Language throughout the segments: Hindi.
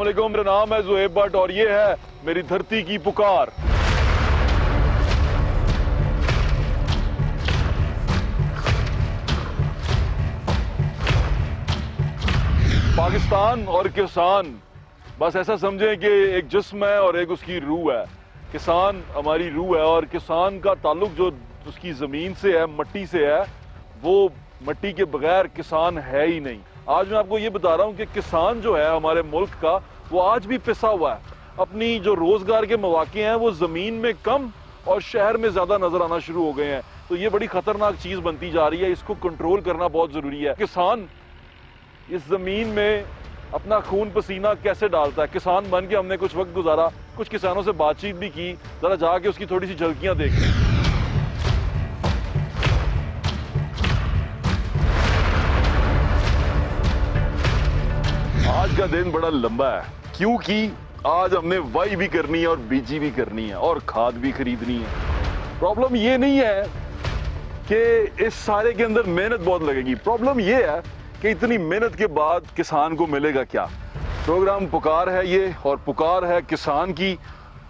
वालेकुम, मेरा नाम है ज़ुहैब भट्ट और ये है मेरी धरती की पुकार। पाकिस्तान और किसान बस ऐसा समझें कि एक जिस्म है और एक उसकी रूह है। किसान हमारी रूह है और किसान का ताल्लुक जो उसकी ज़मीन से है, मट्टी से है, वो मट्टी के बगैर किसान है ही नहीं। आज मैं आपको ये बता रहा हूँ कि किसान जो है हमारे मुल्क का, वो आज भी पिसा हुआ है। अपनी जो रोजगार के मौके हैं वो ज़मीन में कम और शहर में ज़्यादा नजर आना शुरू हो गए हैं। तो ये बड़ी खतरनाक चीज़ बनती जा रही है, इसको कंट्रोल करना बहुत ज़रूरी है। किसान इस ज़मीन में अपना खून पसीना कैसे डालता है, किसान बन के हमने कुछ वक्त गुजारा, कुछ किसानों से बातचीत भी की, ज़रा जाके उसकी थोड़ी सी झलकियाँ देखें। आज का दिन बड़ा लंबा है क्योंकि आज हमने वाई भी करनी है और बीजी भी करनी है और खाद भी खरीदनी है। प्रॉब्लम ये नहीं है कि इस सारे के अंदर मेहनत बहुत लगेगी, प्रॉब्लम ये है कि इतनी मेहनत के बाद किसान को मिलेगा क्या। प्रोग्राम पुकार है ये और पुकार है किसान की,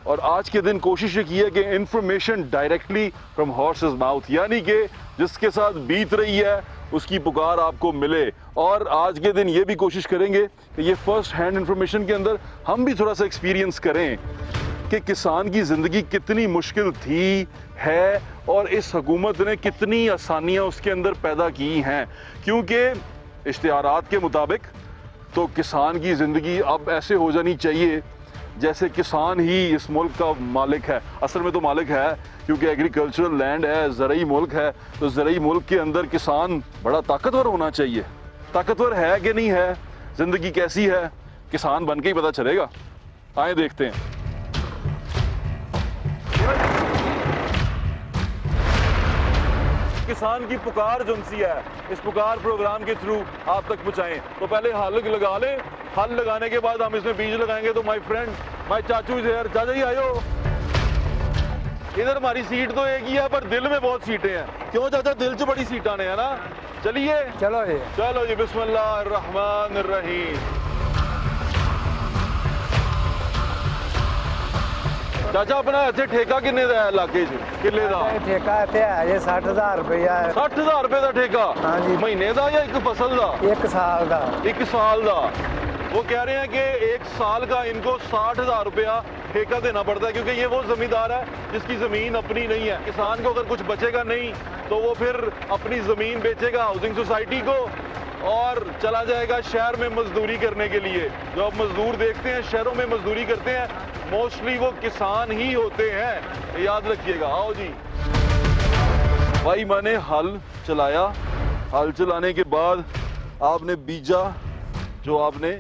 और आज के दिन कोशिश ये की है कि information directly from horses mouth, यानी कि जिसके साथ बीत रही है उसकी पुकार आपको मिले। और आज के दिन ये भी कोशिश करेंगे कि ये फर्स्ट हैंड इंफॉर्मेशन के अंदर हम भी थोड़ा सा एक्सपीरियंस करें कि किसान की ज़िंदगी कितनी मुश्किल थी, है, और इस हुकूमत ने कितनी आसानियां उसके अंदर पैदा की हैं। क्योंकि इश्तिहारात के मुताबिक तो किसान की ज़िंदगी अब ऐसे हो जानी चाहिए जैसे किसान ही इस मुल्क का मालिक है। असल में तो मालिक है क्योंकि एग्रीकल्चरल लैंड है, ज़रई मुल्क है, तो ज़रई मुल्क के अंदर किसान बड़ा ताकतवर होना चाहिए। ताकतवर है कि नहीं है, ज़िंदगी कैसी है, किसान बन के ही पता चलेगा। आए देखते हैं। किसान की पुकार जो सी है, इस पुकार प्रोग्राम के थ्रू आप तक पहुंचाएं। तो पहले हल लगा लें, हल लगाने के बाद हम इसमें बीज लगाएंगे। तो माय फ्रेंड, माय चाचू इज हियर। चाचा जी आयो। इधर हमारी सीट तो एक ही है पर दिल में बहुत सीटें हैं। क्यों चाचा, दिल च बड़ी सीटां ने, है ना। चलिए चलो जी, चलो जी, बिस्मिल्लाह रहमान रहीम। चाचा अपना इतने ठेका किन्ने दा है इलाके च, किले दा? ठेका इत्थे है जी 60,000 रुपया। 60,000 रुपए का ठेका? हाँ जी। महीने का या एक फसल का? एक साल का। एक साल का। वो कह रहे हैं कि एक साल का इनको 60,000 रुपया ठेका देना पड़ता है, क्योंकि ये वो जमींदार है जिसकी जमीन अपनी नहीं है। किसान को अगर कुछ बचेगा नहीं तो वो फिर अपनी जमीन बेचेगा हाउसिंग सोसाइटी को और चला जाएगा शहर में मजदूरी करने के लिए। जो आप मजदूर देखते हैं शहरों में मजदूरी करते हैं, मोस्टली वो किसान ही होते हैं, याद रखिएगा। आओ जी। भाई मैंने हल चलाया, हल चलाने के बाद आपने बीजा, जो आपने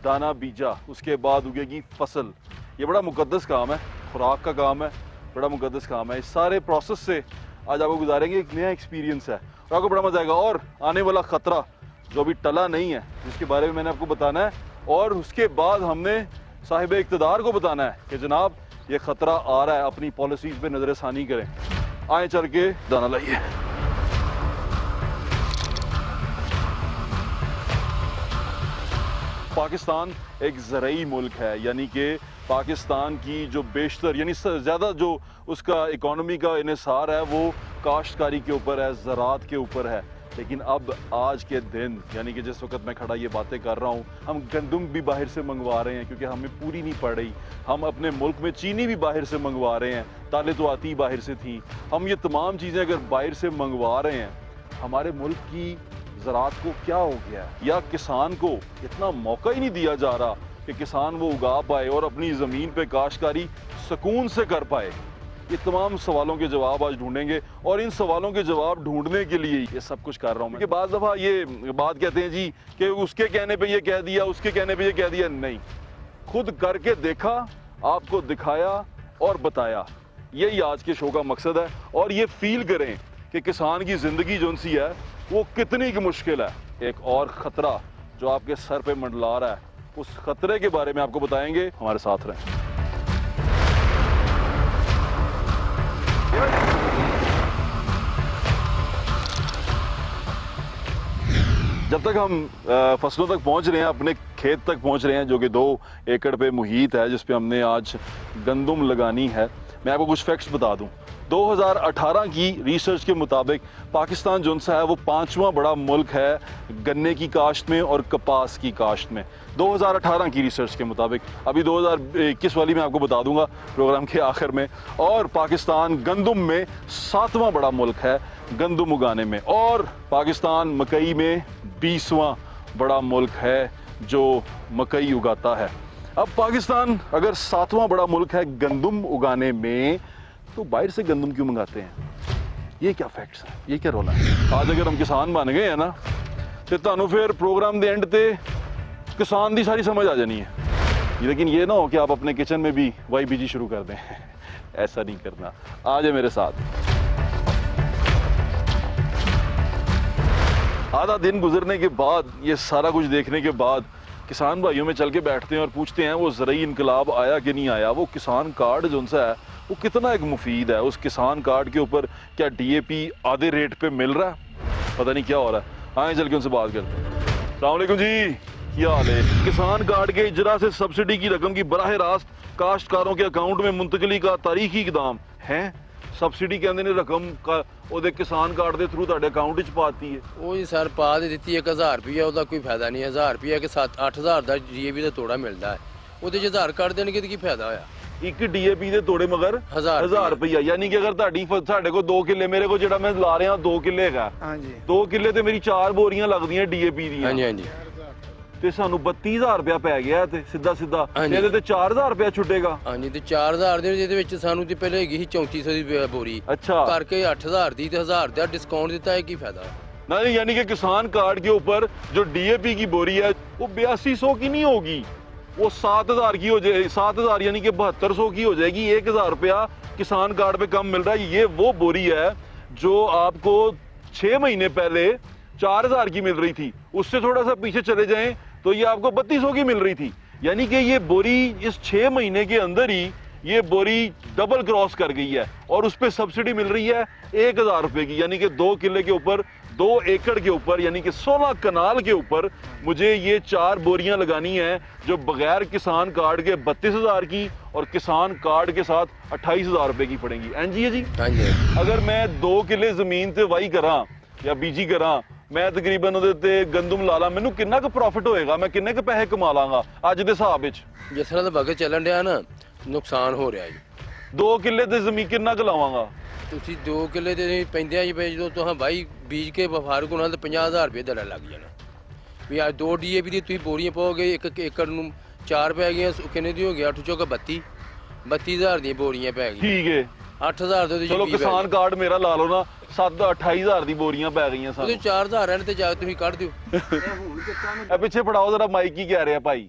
दाना बीजा, उसके बाद उगेगी फसल। ये बड़ा मुकद्दस काम है, खुराक का काम है, बड़ा मुकद्दस काम है। इस सारे प्रोसेस से आज आपको गुजारेंगे, एक नया एक्सपीरियंस है और आपको बड़ा मजा आएगा। और आने वाला खतरा जो अभी टला नहीं है, जिसके बारे में मैंने आपको बताना है, और उसके बाद हमने साहिब इक़्तिदार को बताना है कि जनाब ये खतरा आ रहा है, अपनी पॉलिसीज पे नजरसानी करें। आए चल के दाना लाइए। पाकिस्तान एक ज़रई मुल्क है, यानी कि पाकिस्तान की जो बेशतर यानी ज़्यादा जो उसका इकोनॉमी का इन्हिसार है वो काश्तकारी के ऊपर है, ज़राअत के ऊपर है। लेकिन अब आज के दिन, यानी कि जिस वक्त मैं खड़ा ये बातें कर रहा हूँ, हम गंदम भी बाहर से मंगवा रहे हैं क्योंकि हमें पूरी नहीं पड़ रही। हम अपने मुल्क में चीनी भी बाहर से मंगवा रहे हैं, दालें तो आती बाहर से थी। हम ये तमाम चीज़ें अगर बाहर से मंगवा रहे हैं, हमारे मुल्क की ज़राअत को क्या हो गया है? या किसान को इतना मौका ही नहीं दिया जा रहा कि किसान वो उगा पाए और अपनी ज़मीन पे काश्तकारी सुकून से कर पाए? ये तमाम सवालों के जवाब आज ढूंढेंगे और इन सवालों के जवाब ढूंढने के लिए ये सब कुछ कर रहा हूँ मैं। बाद दफ़ा ये बात कहते हैं जी कि उसके कहने पे ये कह दिया, उसके कहने पे ये कह दिया। नहीं, खुद करके देखा, आपको दिखाया और बताया। यही आज के शो का मकसद है। और ये फील करें कि किसान की ज़िंदगी जो सी है वो कितनी की मुश्किल है। एक और ख़तरा जो आपके सर पे मंडला रहा है, उस खतरे के बारे में आपको बताएंगे। हमारे साथ रहें। जब तक हम फसलों तक पहुंच रहे हैं, अपने खेत तक पहुंच रहे हैं जो कि 2 एकड़ पे मुहित है, जिस पे हमने आज गंदम लगानी है। मैं आपको कुछ फैक्ट्स बता दूं। 2018 की रिसर्च के मुताबिक पाकिस्तान जो सा है वो 5वां बड़ा मुल्क है गन्ने की काश्त में और कपास की काश्त में, 2018 की रिसर्च के मुताबिक। अभी 2021 वाली मैं आपको बता दूंगा प्रोग्राम के आखिर में। और पाकिस्तान गंदम में 7वां बड़ा मुल्क है गंदम उगाने में, और पाकिस्तान मकई में 20वां बड़ा मुल्क है जो मकई उगाता है। अब पाकिस्तान अगर 7वां बड़ा मुल्क है गंदम उगाने में, तो बाहर से गंदम क्यों मंगाते हैं? ये क्या फैक्ट्स है, ये क्या रोला है? आज अगर हम किसान बन गए हैं ना, तो तुहानू फिर प्रोग्राम दे एंड ते किसान दी सारी समझ आ जानी है। लेकिन ये ना हो कि आप अपने किचन में भी YBG शुरू कर दें। ऐसा नहीं करना। आ जाए मेरे साथ। आधा दिन गुजरने के बाद, ये सारा कुछ देखने के बाद, किसान भाइयों में चल के बैठते हैं और पूछते हैं वो ज़रूरी इनकलाब आया कि नहीं आया, वो किसान कार्ड जो सा है वो कितना एक मुफीद है, उस किसान कार्ड के ऊपर क्या DAP आधे रेट पे मिल रहा है, पता नहीं क्या हो रहा है। आए चल के उनसे बात करते हैं। अस्सलाम वालेकुम जी, क्या हाल है? किसान कार्ड के इजरा से सब्सिडी की रकम की बराह रास्त काश्तकारों के अकाउंट में मुंतकली का तारीखी इकदाम है। सब्सिडी कहते ने रकम का ਉਹਦੇ किसान कार्ड के थ्रू ਤੁਹਾਡੇ ਅਕਾਊਂਟ 'ਚ ਪਾਤੀ ਹੈ। ਉਹ ਜੀ ਸਰ ਪਾ ਦੇ ਦਿੱਤੀ 1000 ਰੁਪਇਆ, ਉਹਦਾ ਕੋਈ ਫਾਇਦਾ ਨਹੀਂ। 1000 ਰੁਪਇਆ ਕਿ 7-8000 ਦਾ DAP ਦਾ ਤੋੜਾ ਮਿਲਦਾ ਹੈ, ਉਹਦੇ 'ਚ 1000 ਕੱਢ ਦੇਣਗੇ ਤੇ ਕੀ ਫਾਇਦਾ ਹੋਇਆ? ਇੱਕ DAP ਦੇ ਤੋੜੇ ਮਗਰ 1000 ਰੁਪਇਆ, ਯਾਨੀ ਕਿ ਅਗਰ ਤੁਹਾਡੀ ਸਾਡੇ ਕੋਲ 2 ਕਿੱਲੇ, ਮੇਰੇ ਕੋਲ ਜਿਹੜਾ ਮੈਂ ਲਾ ਰਿਹਾ 2 ਕਿੱਲੇ ਹੈਗਾ, ਹਾਂਜੀ 2 ਕਿੱਲੇ ਤੇ ਮੇਰੀ 4 ਬੋਰੀਆਂ ਲੱਗਦੀਆਂ DAP ਦੀਆਂ। ਹਾਂਜੀ ਹਾਂਜੀ। ਤੇ ਸਾਨੂੰ 32000 ਰੁਪਇਆ ਪੈ ਗਿਆ ਤੇ ਸਿੱਧਾ ਸਿੱਧਾ ਇਹਦੇ ਤੇ 4000 ਰੁਪਇਆ ਛੁੱਟੇਗਾ। ਹਾਂਜੀ ਤੇ 4000 ਦੇ ਜਿਹਦੇ ਵਿੱਚ ਸਾਨੂੰ ਤੇ ਪਹਿਲੇ ਹੈਗੀ ਸੀ 3400 ਦੀ ਬੋਰੀ, ਅੱਛਾ ਕਰਕੇ 8000 ਦੀ ਤੇ 1000 ਦਾ ਡਿਸਕਾਊਂਟ ਦਿੱਤਾ है, की फायदा? नहीं, यानी कि किसान कार्ड के ऊपर जो DAP की बोरी है वो 8200 की नहीं होगी, वो 7000 की हो जाएगी। 7000 यानी कि 7200 की हो जाएगी। 1000 रुपया किसान कार्ड पे कम मिल रहा है। ये वो बोरी है जो आपको 6 महीने पहले 4000 की मिल रही थी, उससे थोड़ा सा पीछे चले जाएं तो ये आपको 3200 की मिल रही थी। यानी कि ये बोरी इस 6 महीने के अंदर ही ये बोरी डबल क्रॉस कर गई है, और उस पर सब्सिडी मिल रही है 1000 रुपए की। यानी कि 2 किले के ऊपर, 2 एकड़ के ऊपर, यानी कि 16 कनाल के ऊपर मुझे ये 4 बोरियां लगानी है जो बगैर किसान कार्ड के 32000 की और किसान कार्ड के साथ 28000 रुपए की पड़ेंगी। एन जी है जी। अगर मैं 2 किले जमीन से वाही करा या बीजी करा, मैं तकरीबन ਉਹਦੇ ਤੇ ਗੰਦਮ ਲਾ ਲਾ, ਮੈਨੂੰ ਕਿੰਨਾ ਕੁ ਪ੍ਰੋਫਿਟ ਹੋਏਗਾ, ਮੈਂ ਕਿੰਨੇ ਕੁ ਪੈਸੇ ਕਮਾ ਲਾਂਗਾ ਅੱਜ ਦੇ ਹਿਸਾਬ ਵਿੱਚ? ਜਿਸ ਤਰ੍ਹਾਂ ਦਾ ਵਕਤ ਚੱਲਣ ਡਿਆ ਨਾ, ਨੁਕਸਾਨ ਹੋ ਰਿਹਾ ਜੀ। 2 ਕਿੱਲੇ ਤੇ ਜ਼ਮੀਨ ਕਿੰਨਾ ਕੁ ਲਾਵਾਂਗਾ? ਤੁਸੀਂ 2 ਕਿੱਲੇ ਤੇ ਪੈਂਦੇ ਆ ਜੀ, ਜਦੋਂ ਤੁਸੀਂ ਬਾਈ ਬੀਜ ਕੇ ਵਫਾਰਕ ਹੋਣਾ ਤੇ 50000 ਰੁਪਏ ਦਾ ਲੱਗ ਜਾਣਾ। ਵੀ ਅੱਜ 2 DAP ਦੀ ਤੁਸੀਂ ਬੋਰੀਆਂ ਪਾਓਗੇ, 1 ਏਕੜ ਨੂੰ 4 ਪੈ ਗਈਆਂ, ਕਿੰਨੇ ਦੀ ਹੋ ਗਿਆ? 8 ਚੌਕਾ 32000 ਦੀਆਂ ਬੋਰੀਆਂ ਪੈ ਗਈਆਂ। ਠੀਕ ਹੈ, 8000 ਦੇ। ਚਲੋ ਕਿਸਾਨ ਕਾਰਡ ਮੇਰਾ ਲਾ ਲਓ ਨਾ, 28000 ਦੀ ਬੋਰੀਆਂ ਪੈ ਗਈਆਂ ਸਾਨੂੰ। 4000 ਰਹਿਣ ਤੇ ਜਾ ਤੁਸੀਂ ਕੱਢ ਦਿਓ। ਇਹ ਪਿੱਛੇ ਫੜਾਓ ਜਰਾ ਮਾਈਕ, ਕੀ ਕਹਿ ਰਿਹਾ ਭਾਈ?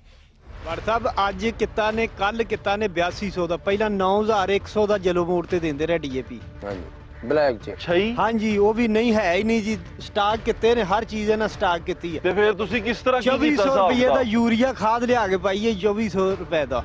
ਭੱਟ ਸਾਹਿਬ ਅੱਜ ਕਿੱਤਾ ਨੇ, ਕੱਲ ਕਿੱਤਾ ਨੇ 8200 ਦਾ, ਪਹਿਲਾਂ 9100 ਦਾ ਜਲੋ ਮੋੜ ਤੇ ਦਿੰਦੇ ਰਹੇ DAP। ਹਾਂਜੀ ਬਲੈਕ ਚ। ਅੱਛਾ ਜੀ। ਹਾਂਜੀ ਉਹ ਵੀ ਨਹੀਂ ਹੈ ਹੀ ਨਹੀਂ ਜੀ, ਸਟਾਕ ਕਿਤੇ ਨੇ, ਹਰ ਚੀਜ਼ ਇਹਨਾਂ ਸਟਾਕ ਕੀਤੀ ਹੈ। ਤੇ ਫਿਰ ਤੁਸੀਂ ਕਿਸ ਤਰ੍ਹਾਂ ਕੀ ਕੀਤਾ? 2400 ਰੁਪਏ ਦਾ ਯੂਰੀਆ ਖਾਦ ਲਿਆ ਕੇ ਪਾਈਏ, 2400 ਰੁਪਏ ਦਾ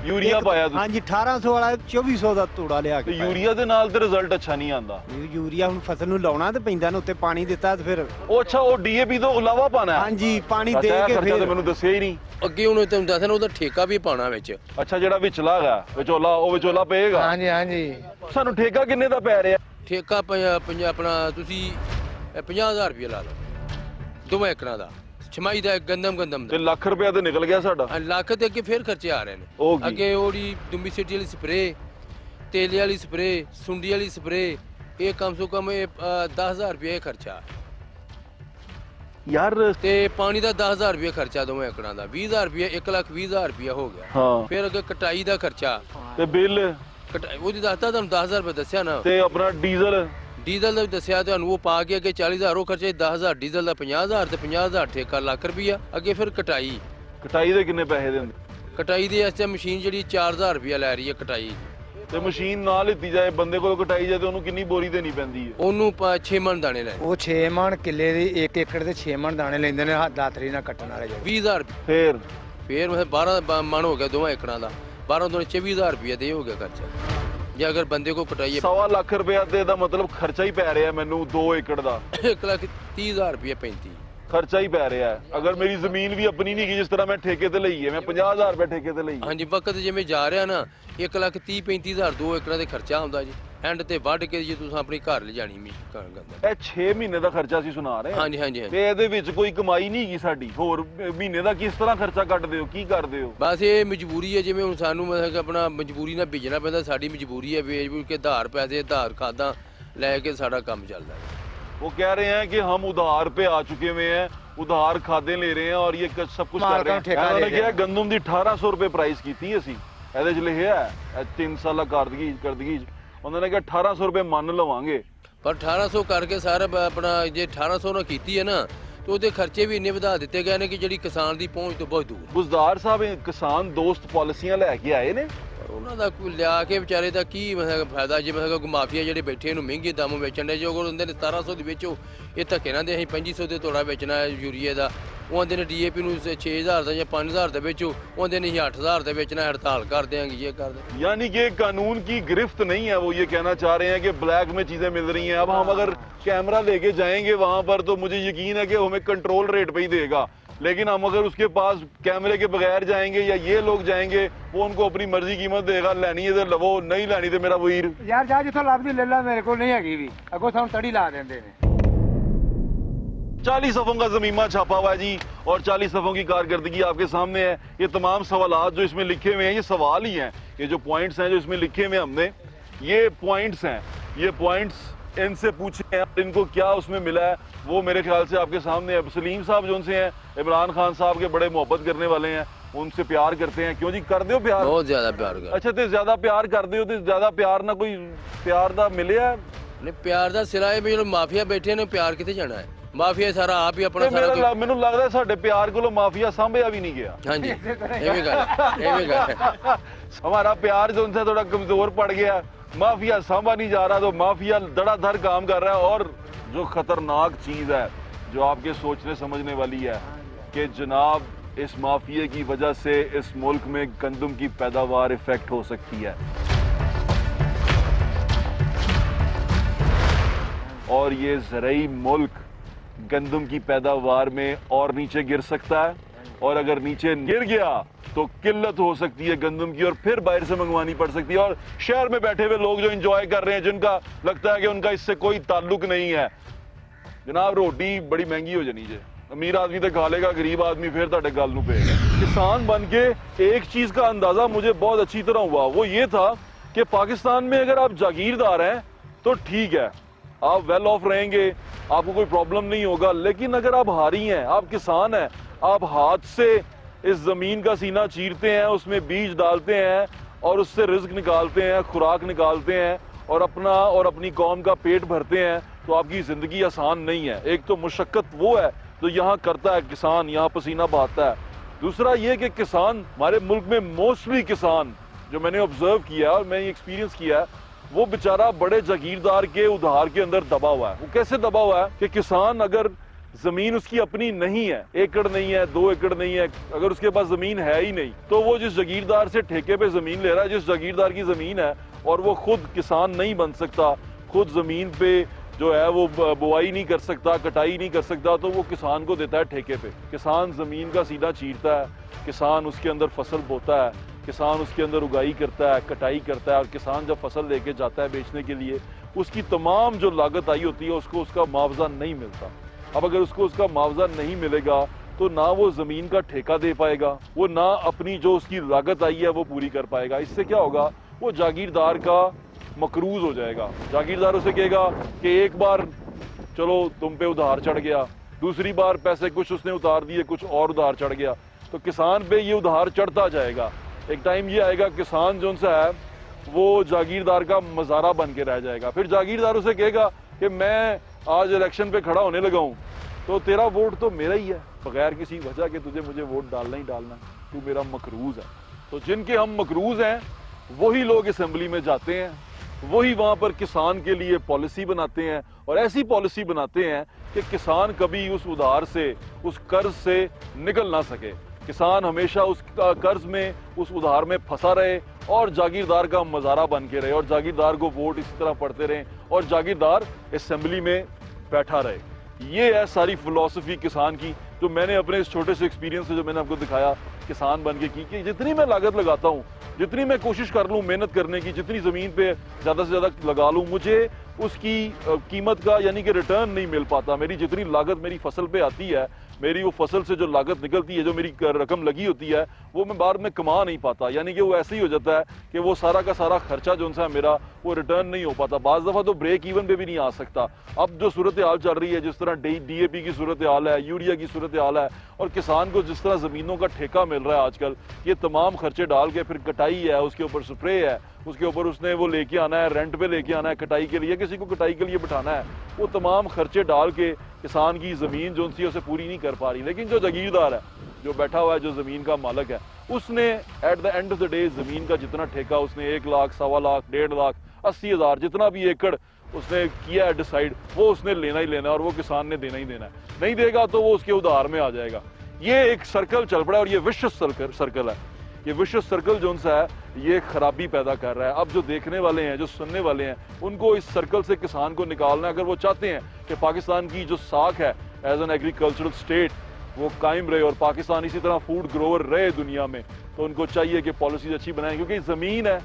ਯੂਰੀਆ ਪਾਇਆ ਤੁਸੀਂ? ਹਾਂਜੀ 1800 ਵਾਲਾ 2400 ਦਾ ਤੋੜਾ ਲਿਆ ਕੇ। ਯੂਰੀਆ ਦੇ ਨਾਲ ਤੇ ਰਿਜ਼ਲਟ ਅੱਛਾ ਨਹੀਂ ਆਂਦਾ। ਯੂਰੀਆ ਹੁਣ ਫਸਲ ਨੂੰ ਲਾਉਣਾ ਤੇ ਪੈਂਦਾ ਨਾ, ਉੱਤੇ ਪਾਣੀ ਦਿੱਤਾ ਤੇ ਫਿਰ ਉਹ ਅੱਛਾ ਉਹ DAP ਤੋਂ ਇਲਾਵਾ ਪਾਣਾ ਹੈ? ਹਾਂਜੀ ਪਾਣੀ ਦੇ ਕੇ ਫਿਰ। ਮੈਨੂੰ ਦੱਸਿਆ ਹੀ ਨਹੀਂ ਅੱਗੇ। ਹੁਣ ਤੁਹਾਨੂੰ ਦੱਸਣਾ ਉਹਦਾ ਠੇਕਾ ਵੀ ਪਾਣਾ ਵਿੱਚ। ਅੱਛਾ ਜਿਹੜਾ ਵਿਚਲਾ ਹੈਗਾ ਵਿਚੋਲਾ, ਉਹ ਵਿਚੋਲਾ ਪਏਗਾ? ਹਾਂਜੀ ਹਾਂਜੀ। ਸਾਨੂੰ ਠੇਕਾ ਕਿੰਨੇ ਦਾ ਪੈ ਰਿਹਾ? ਠੇਕਾ ਆਪਣਾ ਤੁਸੀਂ 50000 ਰੁਪਏ ਲਾ ਲਓ 2 ਏਕੜਾਂ ਦਾ, ਛਮਾਈ ਦਾ ਗੰਦਮ ਦਾ। ਤੇ ਲੱਖ ਰੁਪਇਆ ਤੇ ਨਿਕਲ ਗਿਆ ਸਾਡਾ। ਲੱਖ ਤੇ ਅੱਗੇ ਫੇਰ ਖਰਚੇ ਆ ਰਹੇ ਨੇ। ਅੱਗੇ ਉਹਦੀ ਦੁੰਬੀ ਸਿਟੀ ਵਾਲੀ ਸਪਰੇ, ਤੇਲੇ ਵਾਲੀ ਸਪਰੇ, ਸੁੰਡੀ ਵਾਲੀ ਸਪਰੇ, ਇਹ ਕਮ ਸੋ ਕਮ 10000 ਰੁਪਏ ਖਰਚਾ ਯਾਰ। ਤੇ ਪਾਣੀ ਦਾ 10000 ਰੁਪਏ ਖਰਚਾ 2 ਏਕੜਾਂ ਦਾ, 20000 ਰੁਪਏ, 1,20,000 ਰੁਪਏ ਹੋ ਗਿਆ। ਹਾਂ। ਫਿਰ ਅੱਗੇ ਕਟਾਈ ਦਾ ਖਰਚਾ ਤੇ ਬਿੱਲ ਉਹਦੀ ਦੱਸਦਾ ਤੁਹਾਨੂੰ 10000 ਰੁਪਏ ਦੱਸਿਆ ਨਾ। ਤੇ ਆਪਣਾ ਡੀਜ਼ਲ ਦਾ ਵੀ ਦੱਸਿਆ ਤੁਹਾਨੂੰ, ਉਹ ਪਾ ਕੇ ਅੱਗੇ 40000 ਉਹ ਖਰਚੇ, 10000 ਡੀਜ਼ਲ ਦਾ, 50000 ਤੇ 50000 ਠੇਕਾ, ਲੱਖ ਰੁਪਇਆ। ਅੱਗੇ ਫਿਰ ਕਟਾਈ ਦੇ ਕਿੰਨੇ ਪੈਸੇ ਦਿੰਦੇ? ਕਟਾਈ ਦੇ ਇਸ ਟਾਈਮ ਮਸ਼ੀਨ ਜਿਹੜੀ 4000 ਰੁਪਇਆ ਲੈ ਰਹੀ ਹੈ ਕਟਾਈ। ਤੇ ਮਸ਼ੀਨ ਨਾਲ ਲਿੱਤੀ ਜਾਏ, ਬੰਦੇ ਕੋਲ ਕਟਾਈ ਜਾਏ ਤੇ ਉਹਨੂੰ ਕਿੰਨੀ ਬੋਰੀ ਦੇਣੀ ਪੈਂਦੀ ਹੈ? ਉਹਨੂੰ 6 ਮਣ ਦਾਣੇ ਲੈ। ਉਹ 6 ਮਣ ਕਿੱਲੇ ਦੀ 1 ਏਕੜ ਦੇ 6 ਮਣ ਦਾਣੇ ਲੈਂਦੇ ਨੇ, ਦਾਤਰੀ ਨਾਲ ਕੱਟਣ ਵਾਲੇ। 20000 ਫਿਰ 12 ਮਣ ਹੋ ਗਿਆ 2 ਏਕੜਾਂ ਦਾ, 12 ਤੋਂ 24000 ਰੁਪਇਆ ਦੇ ਹੋ ਗਿਆ ਖਰਚਾ। ਜੇ ਅਗਰ ਬੰਦੇ ਕੋ ਕਟਾਈਏ 1.25 ਲੱਖ ਰੁਪਇਆ ਤੇ ਦਾ ਮਤਲਬ ਖਰਚਾ ਹੀ ਪੈ ਰਿਹਾ ਮੈਨੂੰ 2 ਏਕੜ ਦਾ। 1,30,000 ਰੁਪਇਆ 35। खर्चा ही पै रहा है। अगर मेरी जमीन भी अपनी नहीं की, जिस तरह मैं ठेके ते ਲਈ है, मैं 50,000 रुपए ठेके ते ਲਈ है। ਹਾਂਜੀ ਵਕਤ ਜਿਵੇਂ ਜਾ ਰਿਹਾ ਨਾ 1,30,35,000 2 ਏਕੜਾਂ ਦੇ ਖਰਚਾ ਹੁੰਦਾ ਜੀ ਐਂਡ ਤੇ ਵੱਢ ਕੇ ਜੇ ਤੁਸੀਂ ਆਪਣੀ ਘਰ ਲਿਜਾਣੀ ਵੀ ਗੰਦਾ। ਇਹ 6 ਮਹੀਨੇ ਦਾ ਖਰਚਾ ਅਸੀਂ ਸੁਣਾ ਰਹੇ ਹਾਂ। ਹਾਂਜੀ ਹਾਂਜੀ ਤੇ ਇਹਦੇ ਵਿੱਚ ਕੋਈ ਕਮਾਈ ਨਹੀਂ ਹੈਗੀ ਸਾਡੀ। ਹੋਰ ਮਹੀਨੇ ਦਾ ਕਿਸ ਤਰ੍ਹਾਂ ਖਰਚਾ ਕੱਢਦੇ ਹੋ, ਕੀ ਕਰਦੇ ਹੋ? ਬਸ ਇਹ ਮਜਬੂਰੀ ਹੈ, ਜਿਵੇਂ ਹੁਣ ਸਾਨੂੰ ਮਤਲਬ ਕਿ ਆਪਣਾ ਮਜਬੂਰੀ ਨਾਲ ਬੀਜਣਾ ਪੈਂਦਾ। ਸਾਡੀ ਮਜਬੂਰੀ ਹੈ ਵੇਚ ਵੂਚ ਕੇ ਉਧਾਰ ਪੈਸੇ ਉਧਾਰ ਖਾਦਾਂ ਲੈ ਕੇ ਸਾਡਾ ਕੰਮ ਚੱਲਦਾ है। वो कह रहे हैं कि हम उधार पे आ चुके हुए हैं, उधार खादे ले रहे हैं और ये सब कुछ कर रहे हैं। उन्होंने क्या गंदम की 1800 रुपए प्राइस की थी असी ਇਹਦੇ ਚ ਲਿਖਿਆ ਹੈ 3 ਸਾਲਾ ਕਰਦਗੀ ਉਹਨਾਂ ਨੇ ਕਿਹਾ 1800 ਰੁਪਏ ਮੰਨ ਲਵਾਂਗੇ। ਪਰ 1800 ਕਰਕੇ ਸਾਰਾ ਆਪਣਾ ਜੇ 1800 ਨਾਲ ਕੀਤੀ ਹੈ ਨਾ ਤੇ ਉਹਦੇ ਖਰਚੇ ਵੀ ਇੰਨੇ ਵਧਾ ਦਿੱਤੇ ਗਏ ਨੇ ਕਿ ਜਿਹੜੀ ਕਿਸਾਨ ਦੀ ਪਹੁੰਚ ਤੋਂ ਬਹੁਤ ਦੂਰ। ਬੁਜ਼ਦਾਰ ਸਾਹਿਬ ਕਿਸਾਨ ਦੋਸਤ ਪਾਲਿਸੀਆਂ ਲੈ ਕੇ ਆਏ ਨੇ, ਉਹਨਾਂ ਦਾ ਕੋਈ ਲਿਆ ਕੇ ਵਿਚਾਰੇ ਦਾ ਕੀ ਮਤਲਬ ਫਾਇਦਾ? ਜੇ ਮਤਲਬ ਮਾਫੀਆ ਜਿਹੜੇ ਬੈਠੇ ਇਹਨੂੰ ਮਹਿੰਗੇ ਦਾਮ ਵੇਚਣ ਦੇ, ਜੋ ਹੁੰਦੇ ਨੇ 1700 ਦੀ ਵੇਚੋ, ਇਹ ਧੱਕੇ ਨਾਲ ਦੇ ਅਸੀਂ 2500 ਦੇ ਤੋੜਾ ਵੇਚਣਾ ਹੈ ਯੂਰੀਏ ਦਾ। ਉਹ ਆਂਦੇ ਨੇ ਡੀਏਪੀ ਨੂੰ 6000 ਦਾ ਜਾਂ 5000 ਦਾ ਵੇਚੋ, ਉਹ ਆਂਦੇ ਨੇ 8000 ਦਾ ਵੇਚਣਾ, हड़ताल कर देंगे ये कर देंगे। यानी कि कानून की गिरफ्त नहीं है। वो ये कहना चाह रहे हैं कि ब्लैक में चीजें मिल रही हैं। अब हम अगर कैमरा लेके जाएंगे वहां पर तो मुझे यकीन है कि हमें कंट्रोल रेट पे ही देगा, लेकिन हम अगर उसके पास कैमरे के बगैर जाएंगे या ये लोग जाएंगे, वो उनको अपनी मर्जी कीमत देगा। लैनी है तो लवो, नहीं लैनी तो मेरा वीर यार जा जिथों लभदी ले ला, मेरे को नहीं हैगी भी, अगो सानू तड़ी ला देंदे ने। 40 सफ़ों का ज़मीमा छापा हुआ है जी, और 40 सफ़ों की कारकर्दगी आपके सामने है। ये तमाम सवालात जो इसमें लिखे हुए हैं ये सवाल ही हैं। ये जो पॉइंट्स हैं जो इसमें लिखे हुए हमने, ये पॉइंट्स हैं। ये पॉइंट्स इनसे पूछे हैं, इनको क्या उसमें मिला है वो मेरे ख्याल से आपके सामने है। सलीम साहब जो उनसे हैं, इमरान खान साहब के बड़े मोहब्बत करने वाले हैं, उनसे प्यार करते हैं। क्यों जी कर दो प्यार? बहुत ज्यादा प्यार कर। अच्छा, तो ज्यादा प्यार कर दो तो ज्यादा प्यार ना कोई प्यार दा मिले है? नहीं, प्यार दा सिरा है भी जो माफिया बैठे ने, प्यार कितने जाना है? माफिया सारा आप ही अपना सारा मैनू लगता है साडे प्यार को माफिया सांभया भी नहीं गया। हाँ जी, ये भी गल है। हमारा प्यार जो उनसे थोड़ा कमजोर पड़ गया, माफिया सांभा नहीं जा रहा, तो माफिया धड़ाधड़ काम कर रहा है। और जो खतरनाक चीज है जो आपके सोचने समझने वाली है कि जनाब इस माफिया की वजह से इस मुल्क में गंदम की पैदावार इफेक्ट हो सकती है, और ये ज़रई मुल्क गंदम की पैदावार में और नीचे गिर सकता है। और अगर नीचे गिर गया तो किल्लत हो सकती है गंदम की, और फिर बाहर से मंगवानी पड़ सकती है। और शहर में बैठे हुए लोग जो एंजॉय कर रहे हैं, जिनका लगता है कि उनका इससे कोई ताल्लुक नहीं है, जनाब रोटी बड़ी महंगी हो जानी है। अमीर आदमी तो खा लेगा, गरीब आदमी फिर तुहाडे गल नूं पेगा। किसान बन के एक चीज का अंदाजा मुझे बहुत अच्छी तरह हुआ, वो ये था कि पाकिस्तान में अगर आप जागीरदार हैं तो ठीक है, आप वेल ऑफ रहेंगे, आपको कोई प्रॉब्लम नहीं होगा। लेकिन अगर आप हारी हैं, आप किसान हैं, आप हाथ से इस जमीन का सीना चीरते हैं, उसमें बीज डालते हैं और उससे रिज्क निकालते हैं, खुराक निकालते हैं और अपना और अपनी कौम का पेट भरते हैं, तो आपकी जिंदगी आसान नहीं है। एक तो मुशक्कत वो है जो यहाँ करता है किसान, यहाँ पसीना बहाता है। दूसरा ये कि किसान, हमारे मुल्क में मोस्टली किसान जो मैंने ऑब्जर्व किया और मैंने एक्सपीरियंस किया है, वो बेचारा बड़े जागीरदार के उधार के अंदर दबा हुआ है। वो कैसे दबा हुआ है कि किसान अगर जमीन उसकी अपनी नहीं है, एकड़ नहीं है, 2 एकड़ नहीं है, अगर उसके पास जमीन है ही नहीं, तो वो जिस जागीरदार से ठेके पे जमीन ले रहा है, जिस जागीरदार की जमीन है, और वो खुद किसान नहीं बन सकता, खुद जमीन पे जो है वो बुआई नहीं कर सकता, कटाई नहीं कर सकता, तो वो किसान को देता है ठेके पे। किसान जमीन का सीधा चीरता है, किसान उसके अंदर फसल बोता है, किसान उसके अंदर उगाई करता है, कटाई करता है, और किसान जब फसल लेके जाता है बेचने के लिए, उसकी तमाम जो लागत आई होती है उसको उसका मुआवजा नहीं मिलता। अब अगर उसको उसका मुआवजा नहीं मिलेगा तो ना वो जमीन का ठेका दे पाएगा, वो ना अपनी जो उसकी लागत आई है वो पूरी कर पाएगा। इससे क्या होगा, वो जागीरदार का मकरूज हो जाएगा। जागीरदार उसे कहेगा कि एक बार चलो तुम पे उधार चढ़ गया, दूसरी बार पैसे कुछ उसने उतार दिए, कुछ और उधार चढ़ गया, तो किसान पे ये उधार चढ़ता जाएगा। एक टाइम ये आएगा किसान जो उनसे है वो जागीरदार का मज़ारा बन के रह जाएगा। फिर जागीरदार उसे कहेगा कि मैं आज इलेक्शन पे खड़ा होने लगा हूँ, तो तेरा वोट तो मेरा ही है, बगैर किसी वजह के तुझे मुझे वोट डालना ही डालना, तू मेरा मकरूज है। तो जिनके हम मकरूज हैं वही लोग असेंबली में जाते हैं, वही वहाँ पर किसान के लिए पॉलिसी बनाते हैं, और ऐसी पॉलिसी बनाते हैं कि किसान कभी उस उधार से, उस कर्ज से निकल ना सके। किसान हमेशा उस कर्ज में, उस उधार में फंसा रहे और जागीरदार का मज़ारा बन के रहे, और जागीरदार को वोट इसी तरह पड़ते रहे, और जागीरदार असेंबली में बैठा रहे। ये है सारी फिलॉसफी किसान की, जो मैंने अपने इस छोटे से एक्सपीरियंस से जो मैंने आपको दिखाया किसान बन के की कि जितनी मैं लागत लगाता हूँ, जितनी मैं कोशिश कर लूँ मेहनत करने की, जितनी ज़मीन पे ज़्यादा से ज़्यादा लगा लूँ, मुझे उसकी कीमत का यानी कि रिटर्न नहीं मिल पाता। मेरी जितनी लागत मेरी फसल पे आती है, मेरी वो फसल से जो लागत निकलती है, जो मेरी रकम लगी होती है, वो मैं बाद में कमा नहीं पाता। यानी कि वो ऐसे ही हो जाता है कि वो सारा का सारा खर्चा जो सा मेरा वो रिटर्न नहीं हो पाता। बाज़ दफ़ा तो ब्रेक इवन पे भी नहीं आ सकता। अब जो सूरत हाल चल रही है, जिस तरह DAP की सूरत हाल है, यूरिया की सूरत हाल है, और किसान को जिस तरह ज़मीनों का ठेका मिल रहा है आजकल, ये तमाम खर्चे डाल के फिर कटाई है, उसके ऊपर स्प्रे है, उसके ऊपर उसने वो लेके आना है, रेंट पे लेके आना है कटाई के लिए, किसी को कटाई के लिए बिठाना है, वो तमाम खर्चे डाल के किसान की ज़मीन जो सी उसे पूरी नहीं कर पा रही। लेकिन जो जागीरदार है, जो बैठा हुआ है, जो ज़मीन का मालिक है, उसने at the end of the day ज़मीन का जितना ठेका उसने 1 लाख, 1.25 लाख, 1.5 लाख, 80,000 जितना भी एकड़ उसने किया है डिसाइड, वो उसने लेना ही लेना है, और वो किसान ने देना ही देना है। नहीं देगा तो वो उसके उधार में आ जाएगा। ये एक सर्कल चल पड़ा है, और ये विशेष सर्कल है। ये विशेष सर्कल जो सा है, ये खराबी पैदा कर रहा है। अब जो देखने वाले हैं, जो सुनने वाले हैं, उनको इस सर्कल से किसान को निकालना है। अगर वो चाहते हैं कि पाकिस्तान की जो साख है एज एन एग्रीकल्चरल स्टेट वो कायम रहे और पाकिस्तान इसी तरह फूड ग्रोवर रहे दुनिया में, तो उनको चाहिए कि पॉलिसीज अच्छी बनाएं। क्योंकि ज़मीन है,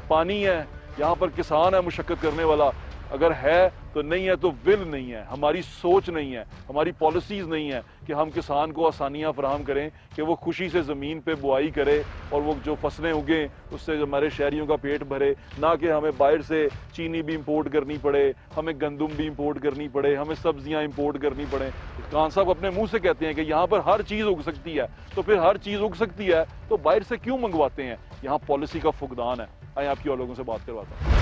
पानी है, यहाँ पर किसान है मुशक्कत करने वाला, अगर है तो नहीं है तो विल नहीं है, हमारी सोच नहीं है, हमारी पॉलिसीज़ नहीं है कि हम किसान को आसानियाँ फराहम करें कि वो खुशी से ज़मीन पे बुआई करे और वो जो फसलें उगें उससे हमारे शहरियों का पेट भरे, ना कि हमें बाहर से चीनी भी इंपोर्ट करनी पड़े, हमें गंदम भी इंपोर्ट करनी पड़े, हमें सब्जियाँ इंपोर्ट करनी पड़े। खान साहब अपने मुँह से कहते हैं कि यहाँ पर हर चीज़ उग सकती है, तो फिर हर चीज़ उग सकती है तो बाहर से क्यों मंगवाते हैं? यहाँ पॉलिसी का फुकदान है। आइए आपकी और लोगों से बात करवाता हूँ।